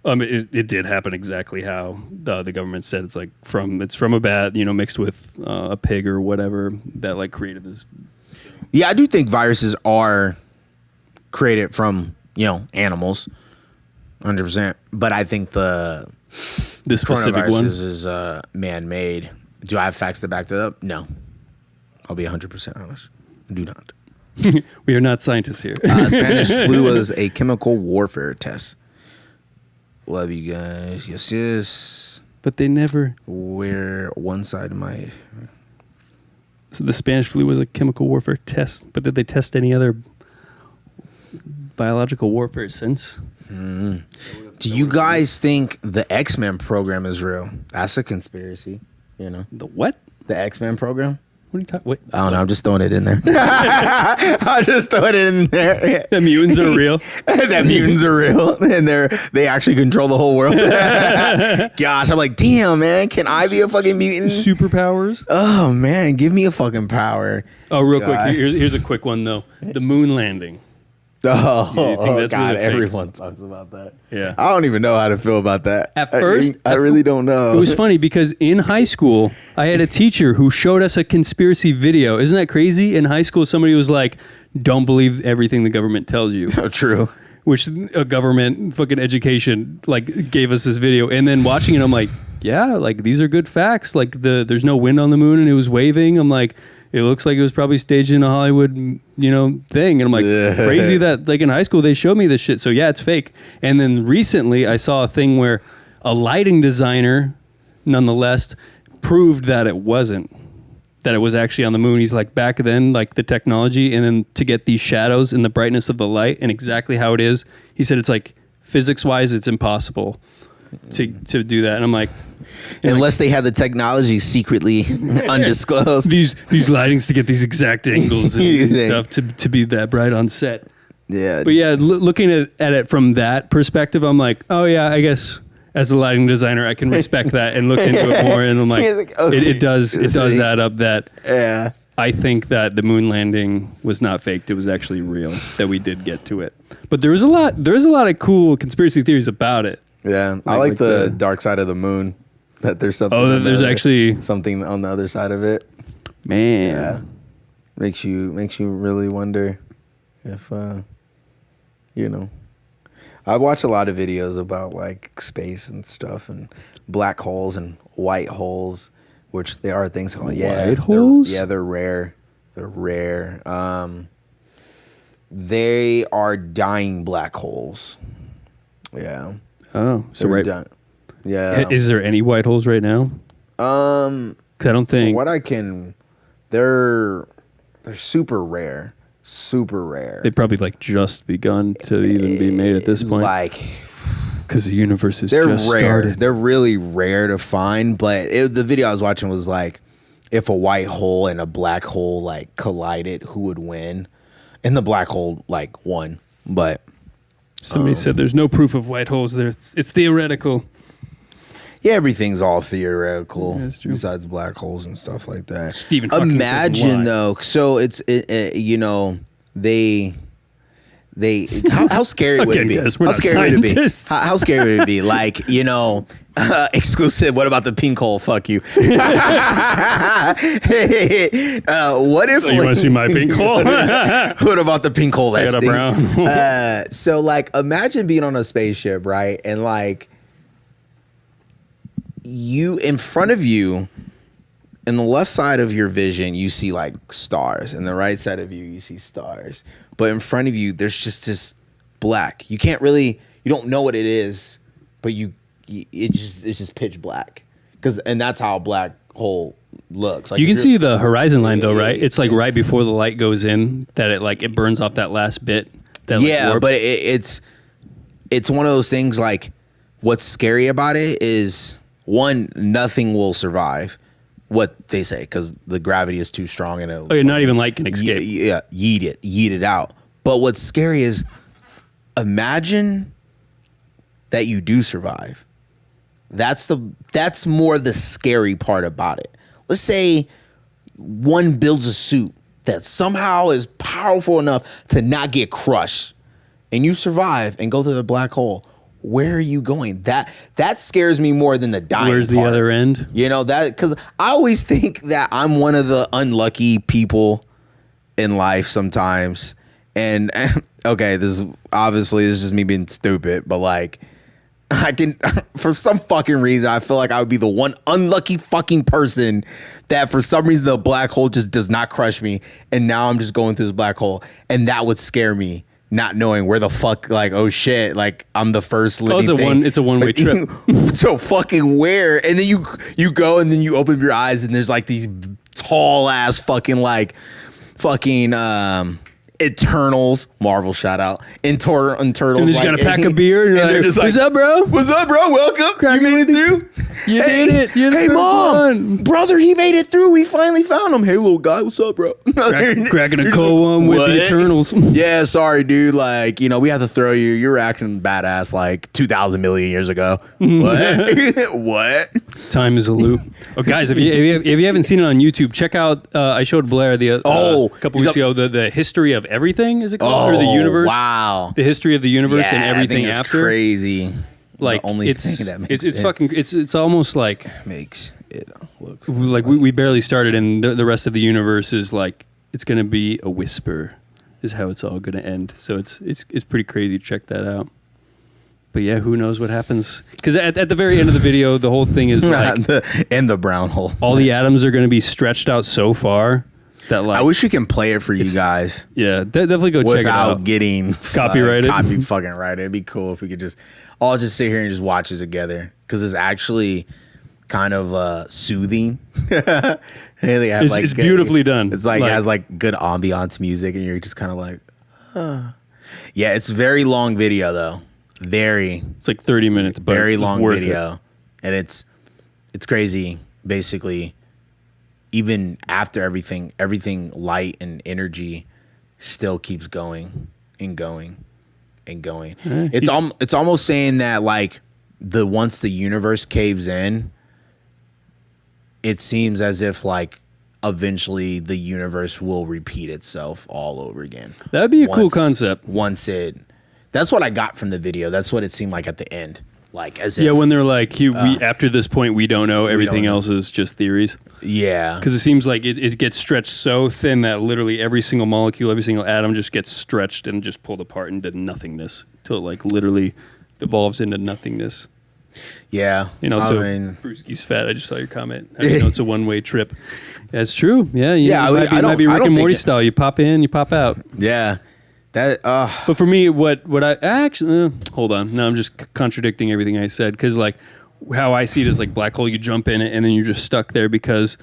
it did happen exactly how the government said. It's like from a bat, mixed with a pig or whatever that like created this. Yeah, I do think viruses are created from animals, 100%. But I think the This specific coronavirus one. is man-made. Do I have facts to back that up? No. I'll be 100% honest. I do not. We are not scientists here. Spanish flu was a chemical warfare test. Love you guys. Yes, yes. But they never. Where one side of my... So the Spanish flu was a chemical warfare test, but did they test any other biological warfare since? Do you guys think the X-Men program is real? That's a conspiracy, The what? The X-Men program? What are you talking? What? I don't know. I'm just throwing it in there. I'm just throwing it in there. The mutants are real. That mutants are real, and they actually control the whole world. Gosh, I'm like, damn, man. Can I be a fucking mutant? Superpowers. Oh man, give me a fucking power. Oh, real God. quick. Here's a quick one though. The moon landing. Oh, You think that's God, really fake? everyone talks about that. Yeah. I don't even know how to feel about that. At first, I really don't know. It was funny because in high school, I had a teacher who showed us a conspiracy video. Isn't that crazy? In high school, somebody was like, "Don't believe everything the government tells you." Oh, true. Which a government fucking education like gave us this video, and then watching it, I'm like, yeah, like these are good facts. Like there's no wind on the moon and it was waving. I'm like, it looks like it was probably staged in a Hollywood, thing. And I'm like, crazy that like in high school they showed me this shit. So yeah, it's fake. And then recently I saw a thing where a lighting designer, nonetheless, proved that it wasn't. That it was actually on the moon. He's like, back then, like the technology, and then to get these shadows and the brightness of the light and exactly how it is, he said it's like physics-wise, it's impossible to do that. And I'm like, Unless they have the technology secretly undisclosed. these lightings to get these exact angles and stuff to be that bright on set. Yeah. But yeah, looking at it from that perspective, I'm like, oh yeah, I guess as a lighting designer, I can respect that and look into it more. And I'm like, okay. it does add up that. Yeah. I think that the moon landing was not faked. It was actually real, that we did get to it. But there's a lot of cool conspiracy theories about it. Yeah. I like the dark side of the moon. That there's something. Oh, there's actually something on the other side of it. Man. Yeah. Makes you really wonder if I watch a lot of videos about like space and stuff and black holes and white holes, which they are things called white holes. They're rare. They're rare. They are dying black holes. Yeah. Oh, so They're right. done. Yeah. Is there any white holes right now? 'Cause I don't think. They're super rare. Super rare. They probably like just begun to even be made at this point. Like, because the universe is they're just rare. started. They're really rare to find. But the video I was watching was like, if a white hole and a black hole like collided, who would win? And the black hole like won. But Somebody said there's no proof of white holes there. It's theoretical. yeah, everything's all theoretical. That's true. Besides black holes and stuff like that. Stephen Hawking doesn't Imagine lie. though. So they how scary would it Again, be? guys, we're How not scary would it be? scientists. How scary would it be? Like, exclusive. What about the pink hole? Fuck you. What if You want to see my pink hole? what about the pink hole? I got a brown. So like, imagine being on a spaceship, right? And like, you in front of you, in the left side of your vision, you see like stars. In the right side of you, you see stars. But in front of you, there's just this black. You don't know what it is, but it's just pitch black. And that's how a black hole looks. Like You can see the horizon line though, right? It's like right before the light goes in that it burns off that last bit. That yeah, warps. but it's one of those things. Like, what's scary about it is, one, nothing will survive. What they say, because the gravity is too strong and not even light can escape. yeet it out. But what's scary is, imagine that you do survive. That's more the scary part about it. Let's say one builds a suit that somehow is powerful enough to not get crushed, and you survive and go through the black hole. Where are you going? That scares me more than the dying Where's the part. other end? Because I always think that I'm one of the unlucky people in life sometimes, And okay, this is just me being stupid, but like I can, for some fucking reason, I feel like I would be the one unlucky fucking person that for some reason the black hole just does not crush me, and now I'm just going through this black hole, and that would scare me, not knowing where the fuck, like, oh shit, like I'm the first living thing. It's a one-way trip. So fucking where? And then you go, and then you open your eyes, and there's like these tall ass fucking Eternals, Marvel shout out, and Turtles. And they just got a pack of beer. And Like, they're just what's like, up, bro? What's up, bro? Welcome. Crack You made it through. You did it. You're the Hey, first mom, one. brother, he made it through. We finally found him. Hey, little guy, what's up, bro? Cracking a You're cold like, one with "What?" the Eternals. Yeah, sorry, dude. Like, we have to throw you. You're acting badass like 2,000 million years ago. What? What? Time is a loop. Oh, guys, if you haven't seen it on YouTube, check out. I showed Blair a couple weeks ago the history of everything. Is it called or the universe? Wow. The history of the universe and everything I think it's after. crazy. Like the only it's thing that makes it's it fucking it's almost like makes it look like we barely started, and the rest of the universe is like it's gonna be a whisper, is how it's all gonna end. So it's pretty crazy. Check that out. But yeah, who knows what happens? Because at the very end of the video, the whole thing is like in the brown hole. all the atoms are going to be stretched out so far that like I wish we can play it for you guys yeah, definitely go check it without out. getting Copyrighted. copy fucking right. It'd be cool if we could just all just sit here and just watch it together, because it's actually kind of soothing. They have It's beautifully done. It's like it has like good ambiance music, and you're just kind of like, yeah. It's very long video though. It's like 30 minutes, but Very it's long worth video, and it's crazy. Basically, even after everything light and energy still keeps going and going and going. It's almost saying that like once the universe caves in, it seems as if like eventually the universe will repeat itself all over again. That'd be a cool concept. That's what I got from the video. That's what it seemed like at the end. Like as if, When they're like, after this point, we don't know. Everything else is just theories. Yeah. Because it seems like it gets stretched so thin that literally every single molecule, every single atom just gets stretched and just pulled apart into nothingness until it like literally devolves into nothingness. Yeah. So Brewski's fat. I just saw your comment. It's a one-way trip. That's true. Yeah. It might be Rick and Morty style. You pop in, you pop out. Yeah. But for me, what I actually hold on. No, I'm just contradicting everything I said, because like how I see it is like black hole. You jump in it and then you're just stuck there, because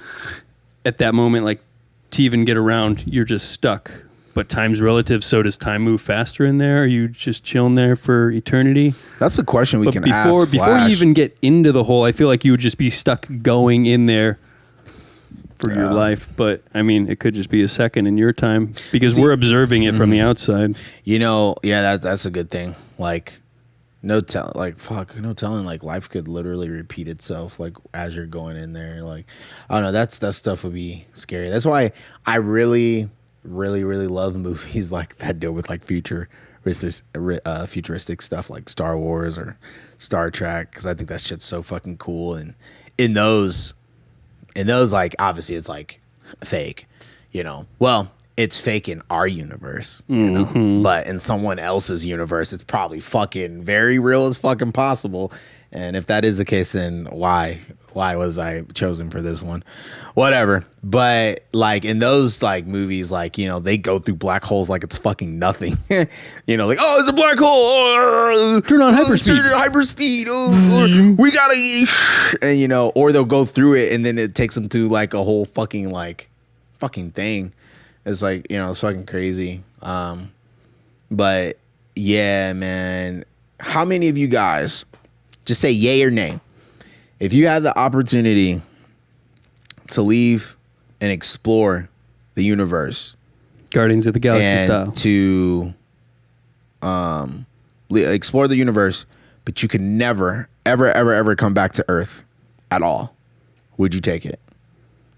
at that moment, like to even get around, you're just stuck. But time's relative, so does time move faster in there? Are you just chilling there for eternity? That's a question we can ask Flash. Before you even get into the hole, I feel like you would just be stuck going in there for your life. But I mean, it could just be a second in your time, because we're observing it from the outside. That's a good thing. Like no telling, like life could literally repeat itself like as you're going in there. Like I don't know, that stuff would be scary. That's why I really love movies like that deal with like futuristic stuff like Star Wars or Star Trek, because I think that shit's so fucking cool. And in those like obviously it's like fake, well, it's fake in our universe, but in someone else's universe it's probably fucking very real as fucking possible. And if that is the case, then why was I chosen for this one? Whatever. But like in those like movies, like, they go through black holes like it's fucking nothing. Like, oh, it's a black hole. Oh, turn on hyperspeed. Turn on hyperspeed. Oh, we gotta, and or they'll go through it and then it takes them to like a whole fucking thing. It's like, it's fucking crazy. But yeah, man. How many of you guys, just say yay or nay, if you had the opportunity to leave and explore the universe, Guardians of the Galaxy and style, to explore the universe, but you could never, ever come back to Earth at all, would you take it?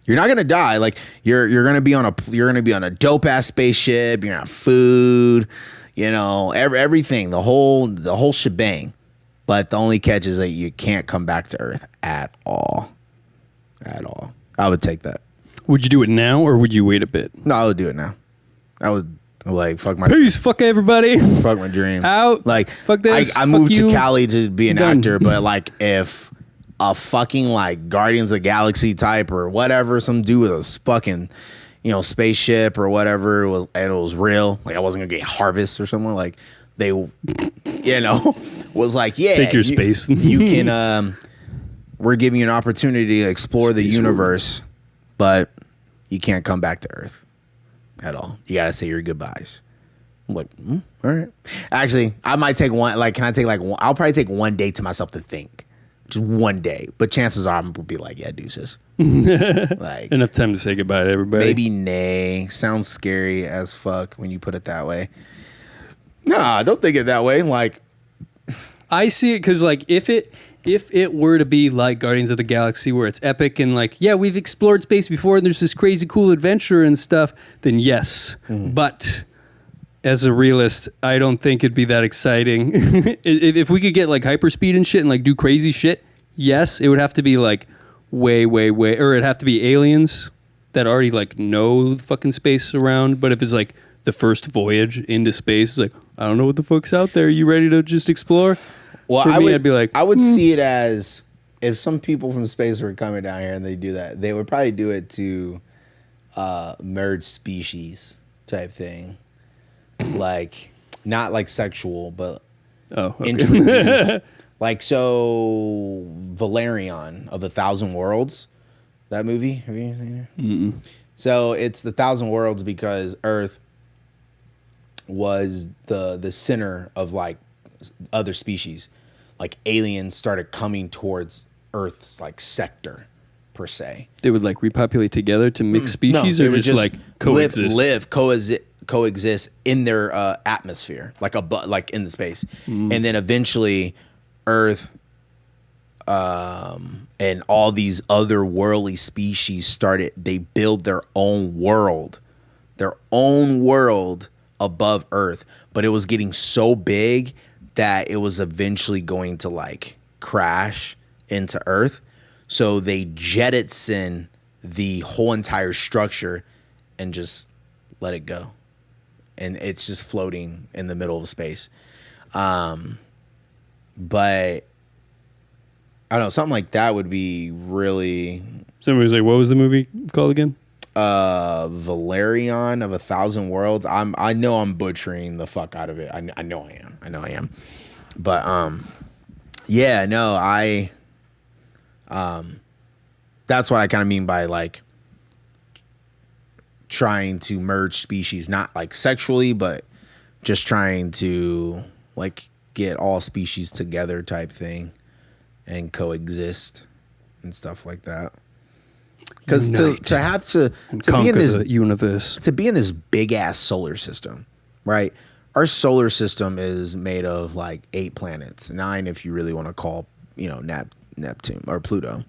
You're not gonna die. Like you're gonna be on a dope ass spaceship. You're gonna have food, everything, the whole shebang. But the only catch is that you can't come back to Earth at all. At all. I would take that. Would you do it now or would you wait a bit? No, I would do it now. I would I'm like, fuck my Peace, fuck everybody. fuck my dream. Out. Like, Fuck this. I moved Fuck to you. Cali to be an Done. actor, but like, if a fucking like Guardians of the Galaxy type or whatever, some dude with a fucking, spaceship or whatever was, and it was real, like I wasn't gonna get Harvest or something, like they, was like, yeah, Take your space. You can, we're giving you an opportunity to explore the universe, but you can't come back to Earth at all. You gotta say your goodbyes. I'm like, all right. Actually, I might take one. Like, can I take like one? I'll probably take one day to myself to think, just one day. But chances are, I'm gonna be like, yeah, deuces. Like Enough time to say goodbye to everybody. maybe nay. Sounds scary as fuck when you put it that way. Nah, don't think it that way. Like, I see it because like if it were to be like Guardians of the Galaxy where it's epic and like, yeah, we've explored space before and there's this crazy cool adventure and stuff, then yes. But as a realist, I don't think it'd be that exciting. If we could get like hyperspeed and shit and like do crazy shit, yes, it would have to be like way, or it'd have to be aliens that already like know the fucking space around. But if it's like the first voyage into space, it's like, I don't know what the fuck's out there. You ready to just explore? well, For I me, would I'd be like, I would see it as if some people from space were coming down here and they do that, they would probably do it to merge species type thing. Like, not like sexual, but oh, okay. introduce. Like, so Valerian of the Thousand Worlds, that movie, have you seen it? Mm-mm. So it's the Thousand Worlds because Earth was the center of like other species. Like aliens started coming towards Earth's like sector per se. They would like repopulate together to mix species, they or would just like coexist. coexist in their atmosphere, like like in the space, and then eventually Earth and all these other worldly species started. They build their own world above Earth, but it was getting so big that it was eventually going to like crash into Earth. So they jettison the whole entire structure and just let it go. And it's just floating in the middle of space. But I don't know, something like that would be really Somebody's like, what was the movie called again? Valerian of a Thousand Worlds. I know I'm butchering the fuck out of it. I know I am. But yeah, no, that's what I kind of mean by like trying to merge species, not like sexually, but just trying to like get all species together type thing and coexist and stuff like that. Because to have to be in this universe, to be in this big ass solar system, right? Our solar system is made of like 8 planets, 9 if you really want to call, Neptune or Pluto.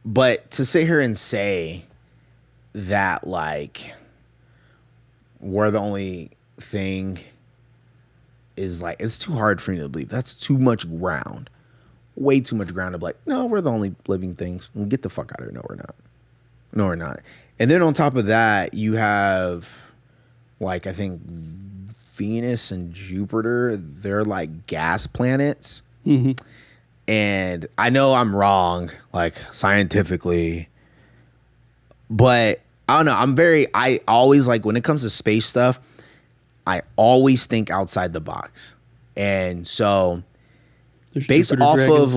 But to sit here and say that like we're the only thing is like, it's too hard for me to believe. That's too much ground. Way too much ground to be like, no, we're the only living things. Get the fuck out of here. No, we're not. No, we're not. And then on top of that, you have like, I think Venus and Jupiter, they're like gas planets. Mm-hmm. And I know I'm wrong, like scientifically, but I don't know. I always like, when it comes to space stuff, I always think outside the box. And so There's based Jupiter off dragons.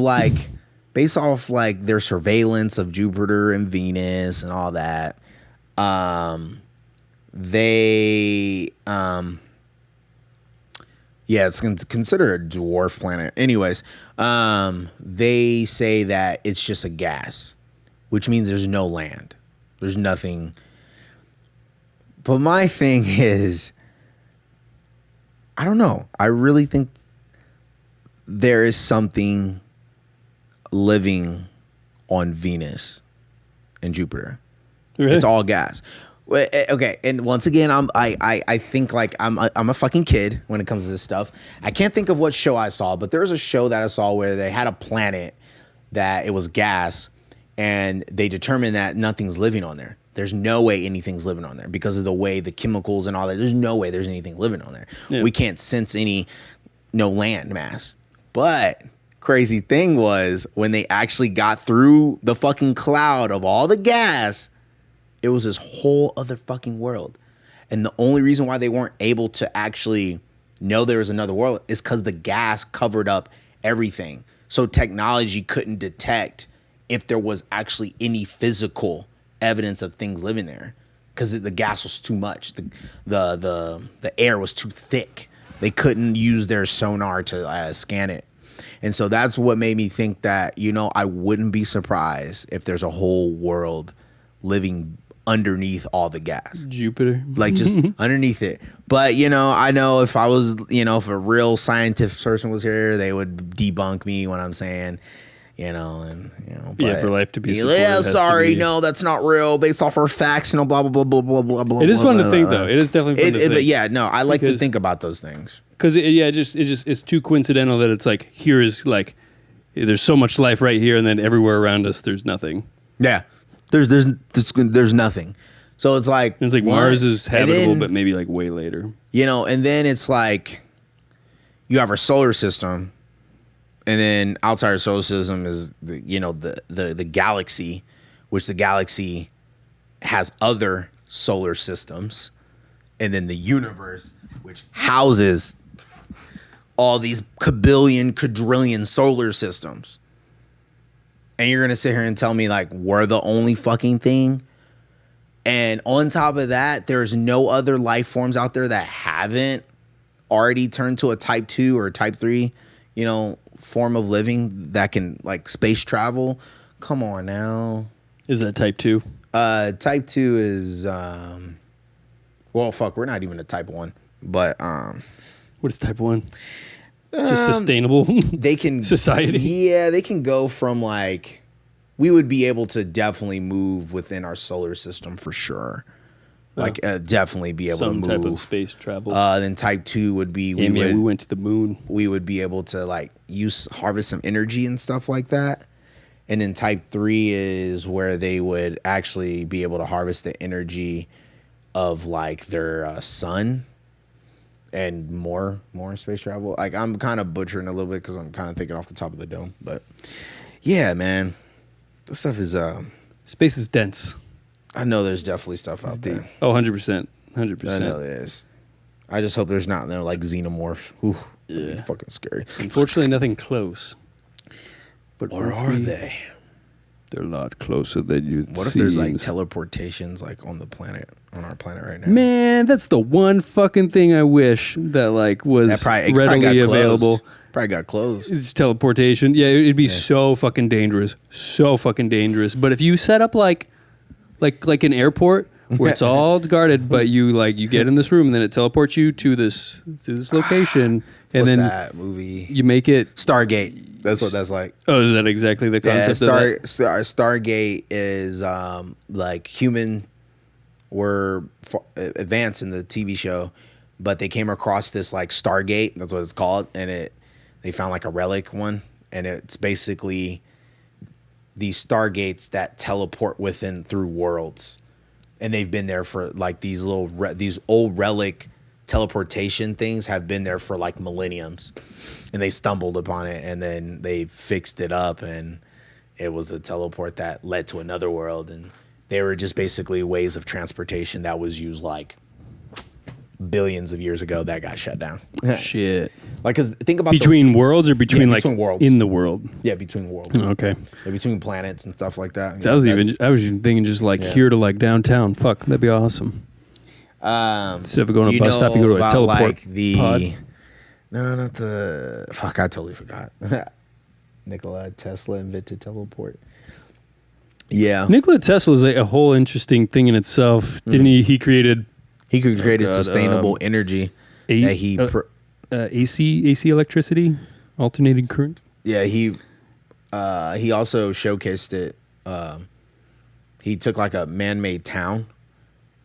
their surveillance of Jupiter and Venus and all that, it's considered a dwarf planet. Anyways, they say that it's just a gas, which means there's no land. There's nothing. But my thing is, I don't know. I really think there is something living on Venus and Jupiter. Really? It's all gas. Okay, and once again, I think like I'm a fucking kid when it comes to this stuff. I can't think of what show I saw, but there was a show that I saw where they had a planet that it was gas, and they determined that nothing's living on there. There's no way anything's living on there because of the way the chemicals and all that. There's no way there's anything living on there. Yeah. We can't sense no land mass. But crazy thing was when they actually got through the fucking cloud of all the gas, it was this whole other fucking world. And the only reason why they weren't able to actually know there was another world is because the gas covered up everything. So technology couldn't detect if there was actually any physical evidence of things living there because the gas was too much. The air was too thick. They couldn't use their sonar to scan it. And so that's what made me think that, I wouldn't be surprised if there's a whole world living underneath all the gas. Jupiter. Like just underneath it. But, I know if I was, if a real scientific person was here, they would debunk me when I'm saying, but, for life to be supported, yeah, it has sorry, to be. no, that's not real based off our facts, blah, blah, blah, blah, blah, blah, blah. It is blah, fun blah, to think, blah. though. It is definitely fun to think. But yeah, no, I like to Because- think about those things. Because it's too coincidental that it's like here is like there's so much life right here, and then everywhere around us there's nothing. Yeah, there's nothing. So it's like And it's like what? Mars is And habitable, then, but maybe like way later. and then it's like you have our solar system, and then outside our solar system is the galaxy, which the galaxy has other solar systems, and then the universe, which houses all these quadrillion solar systems. And you're gonna sit here and tell me like we're the only fucking thing? And on top of that, there's no other life forms out there that haven't already turned to a type 2 or type 3, form of living that can like space travel. Come on now. Is that type 2? Type 2 is well, fuck, we're not even a type 1. But What is type 1? Just sustainable. they can Society. Yeah, they can go from like we would be able to definitely move within our solar system for sure. Like definitely be able Some to type of move. space travel. Then type 2 would be we went to the moon. we would be able to like harvest some energy and stuff like that. And then type 3 is where they would actually be able to harvest the energy of like their sun and more space travel. Like I'm kind of butchering a little bit because I'm kind of thinking off the top of the dome. But yeah, man, this stuff is Space is dense. I know there's definitely stuff out there. Oh, 100%. 100%. I know there is. I just hope there's not no like xenomorph. Ooh, that'd be Yeah. fucking scary. Unfortunately, nothing close. But Or once are we- they? They're a lot closer than you. What if there's like teleportations like on our planet right now? Man, that's the one fucking thing I wish that like was It probably readily got available. closed. Probably got closed. It's teleportation. Yeah, it'd be so fucking dangerous. So fucking dangerous. But if you set up like an airport where it's all guarded, but you get in this room and then it teleports you to this location, and What's then that movie? you make it. Stargate. That's what that's like. Oh, is that exactly the Yeah, concept of that? Stargate is like human were advanced in the TV show, but they came across this like Stargate. That's what it's called, and they found like a relic one, and it's basically these Stargates that teleport within through worlds, and they've been there for like these old relic teleportation things have been there for like millenniums, and they stumbled upon it and then they fixed it up, and it was a teleport that led to another world, and they were just basically ways of transportation that was used like billions of years ago that got shut down. Shit. Like, cause think about Between worlds or between Yeah, like between worlds. in the world? between worlds, Okay. yeah, between planets and stuff like that. I was even thinking just like Yeah. here to like downtown. Fuck, that'd be awesome. Instead of going to a bus stop, you go to a about, teleport like, pod. No, not the. Fuck, I totally forgot. Nikola Tesla invented teleport. Yeah, Nikola Tesla is a whole interesting thing in itself. Didn't he created he could create God, sustainable energy that he. AC electricity, alternating current? Yeah, he also showcased it. He took like a man-made town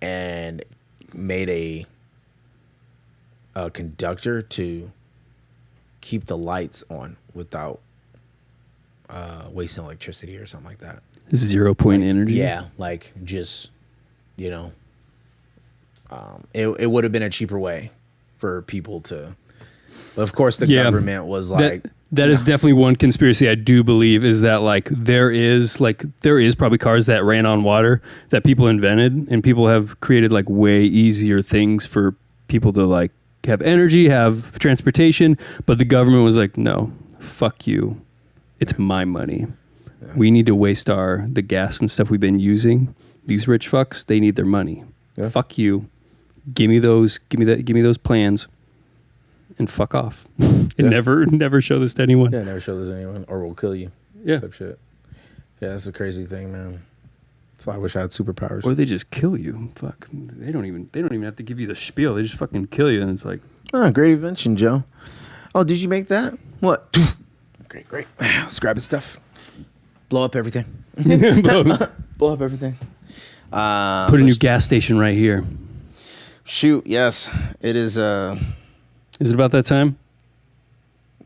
and made a conductor to keep the lights on without wasting electricity or something like that. 0 point energy. Yeah, like just it would have been a cheaper way for people to. But of course, the government was like. That is definitely one conspiracy I do believe is that like there is probably cars that ran on water that people invented, and people have created like way easier things for people to like have energy, have transportation, but the government was like, no, fuck you. It's my money. Yeah. We need to waste the gas and stuff we've been using. These rich fucks, they need their money. Yeah. Fuck you. Give me those plans. And fuck off. And never show this to anyone. Yeah, never show this to anyone, or we'll kill you. Yeah. Type shit. Yeah, that's a crazy thing, man. That's why I wish I had superpowers. Or they just kill you. Fuck. They don't even have to give you the spiel. They just fucking kill you, and it's like, great invention, Joe. Oh, did you make that? What? Great. Let's grab his stuff. Blow up everything. Blow up everything. Put a new gas station right here. Shoot, yes. It is Is it about that time?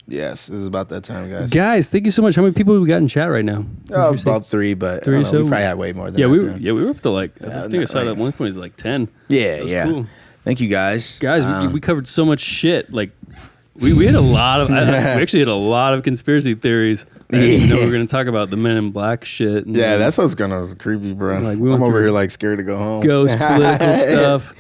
Yes, it is about that time, guys. Guys, thank you so much. How many people have we got in chat right now? About 3, but we probably had way more than that. We were up to like, I think I saw that one point was like 10. Yeah. Cool. Thank you, guys. Guys, we covered so much shit. Like, we had a lot of, we actually had a lot of conspiracy theories. I didn't even know we were going to talk about the Men in Black shit. And that's what's kind of creepy, bro. Like, I'm over here like scared to go home. Ghost political stuff.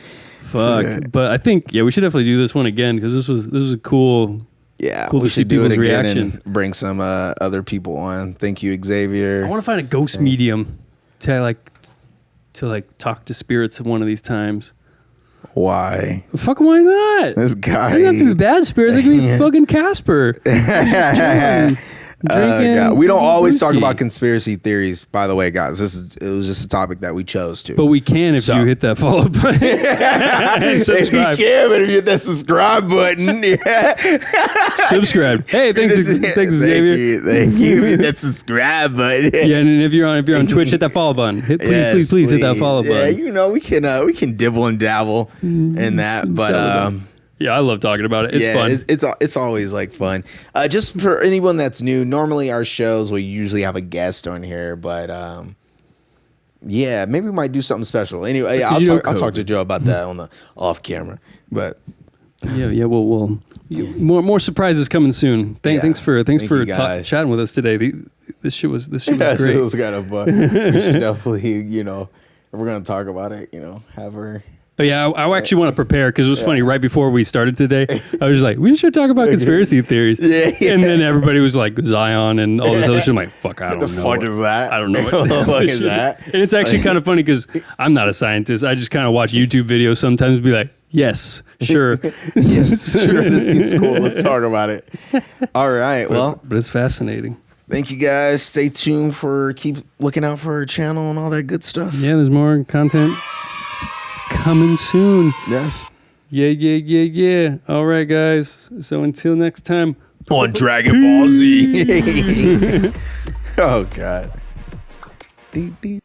Fuck. Shit. But I think, we should definitely do this one again because this was a cool. Yeah, cool we should do it again reactions. And bring some other people on. Thank you, Xavier. I want to find a ghost medium to talk to spirits one of these times. Why? Fuck, why not? This guy. It doesn't have to be bad spirits. It could be fucking Casper. We don't always talk about conspiracy theories, by the way, guys. It was just a topic that we chose to. But we can if you hit that follow button. Subscribe. You can, but if you hit that subscribe button, subscribe. Hey, thanks, Xavier. Thank you. Hit that subscribe button. Yeah, and if you're on Twitch, hit that follow button. Please hit that follow button. Yeah, we can dibble and dabble in that, but yeah, I love talking about it. It's fun. It's always like fun. Just for anyone that's new, normally our shows we usually have a guest on here, but maybe we might do something special. Anyway, I'll talk to Joe about that on the off camera. But we'll more surprises coming soon. Thanks for chatting with us today. This shit was great. It was kind of fun. We should definitely, if we're gonna talk about it, have her. Yeah, I actually want to prepare because it was funny. Right before we started today, I was like, we should talk about conspiracy theories. Yeah. And then everybody was like, Zion and all this other shit. I'm like, fuck, I don't know. What the fuck is that? I don't know what the fuck is that. And it's actually kind of funny because I'm not a scientist. I just kind of watch YouTube videos sometimes and be like, yes, sure. Yes, sure. This seems cool. Let's talk about it. All right. But it's fascinating. Thank you, guys. Stay tuned keep looking out for our channel and all that good stuff. Yeah, there's more content coming soon. Yes. Yeah. All right, guys. So until next time. On Dragon Ball Z. Oh, God. Deep.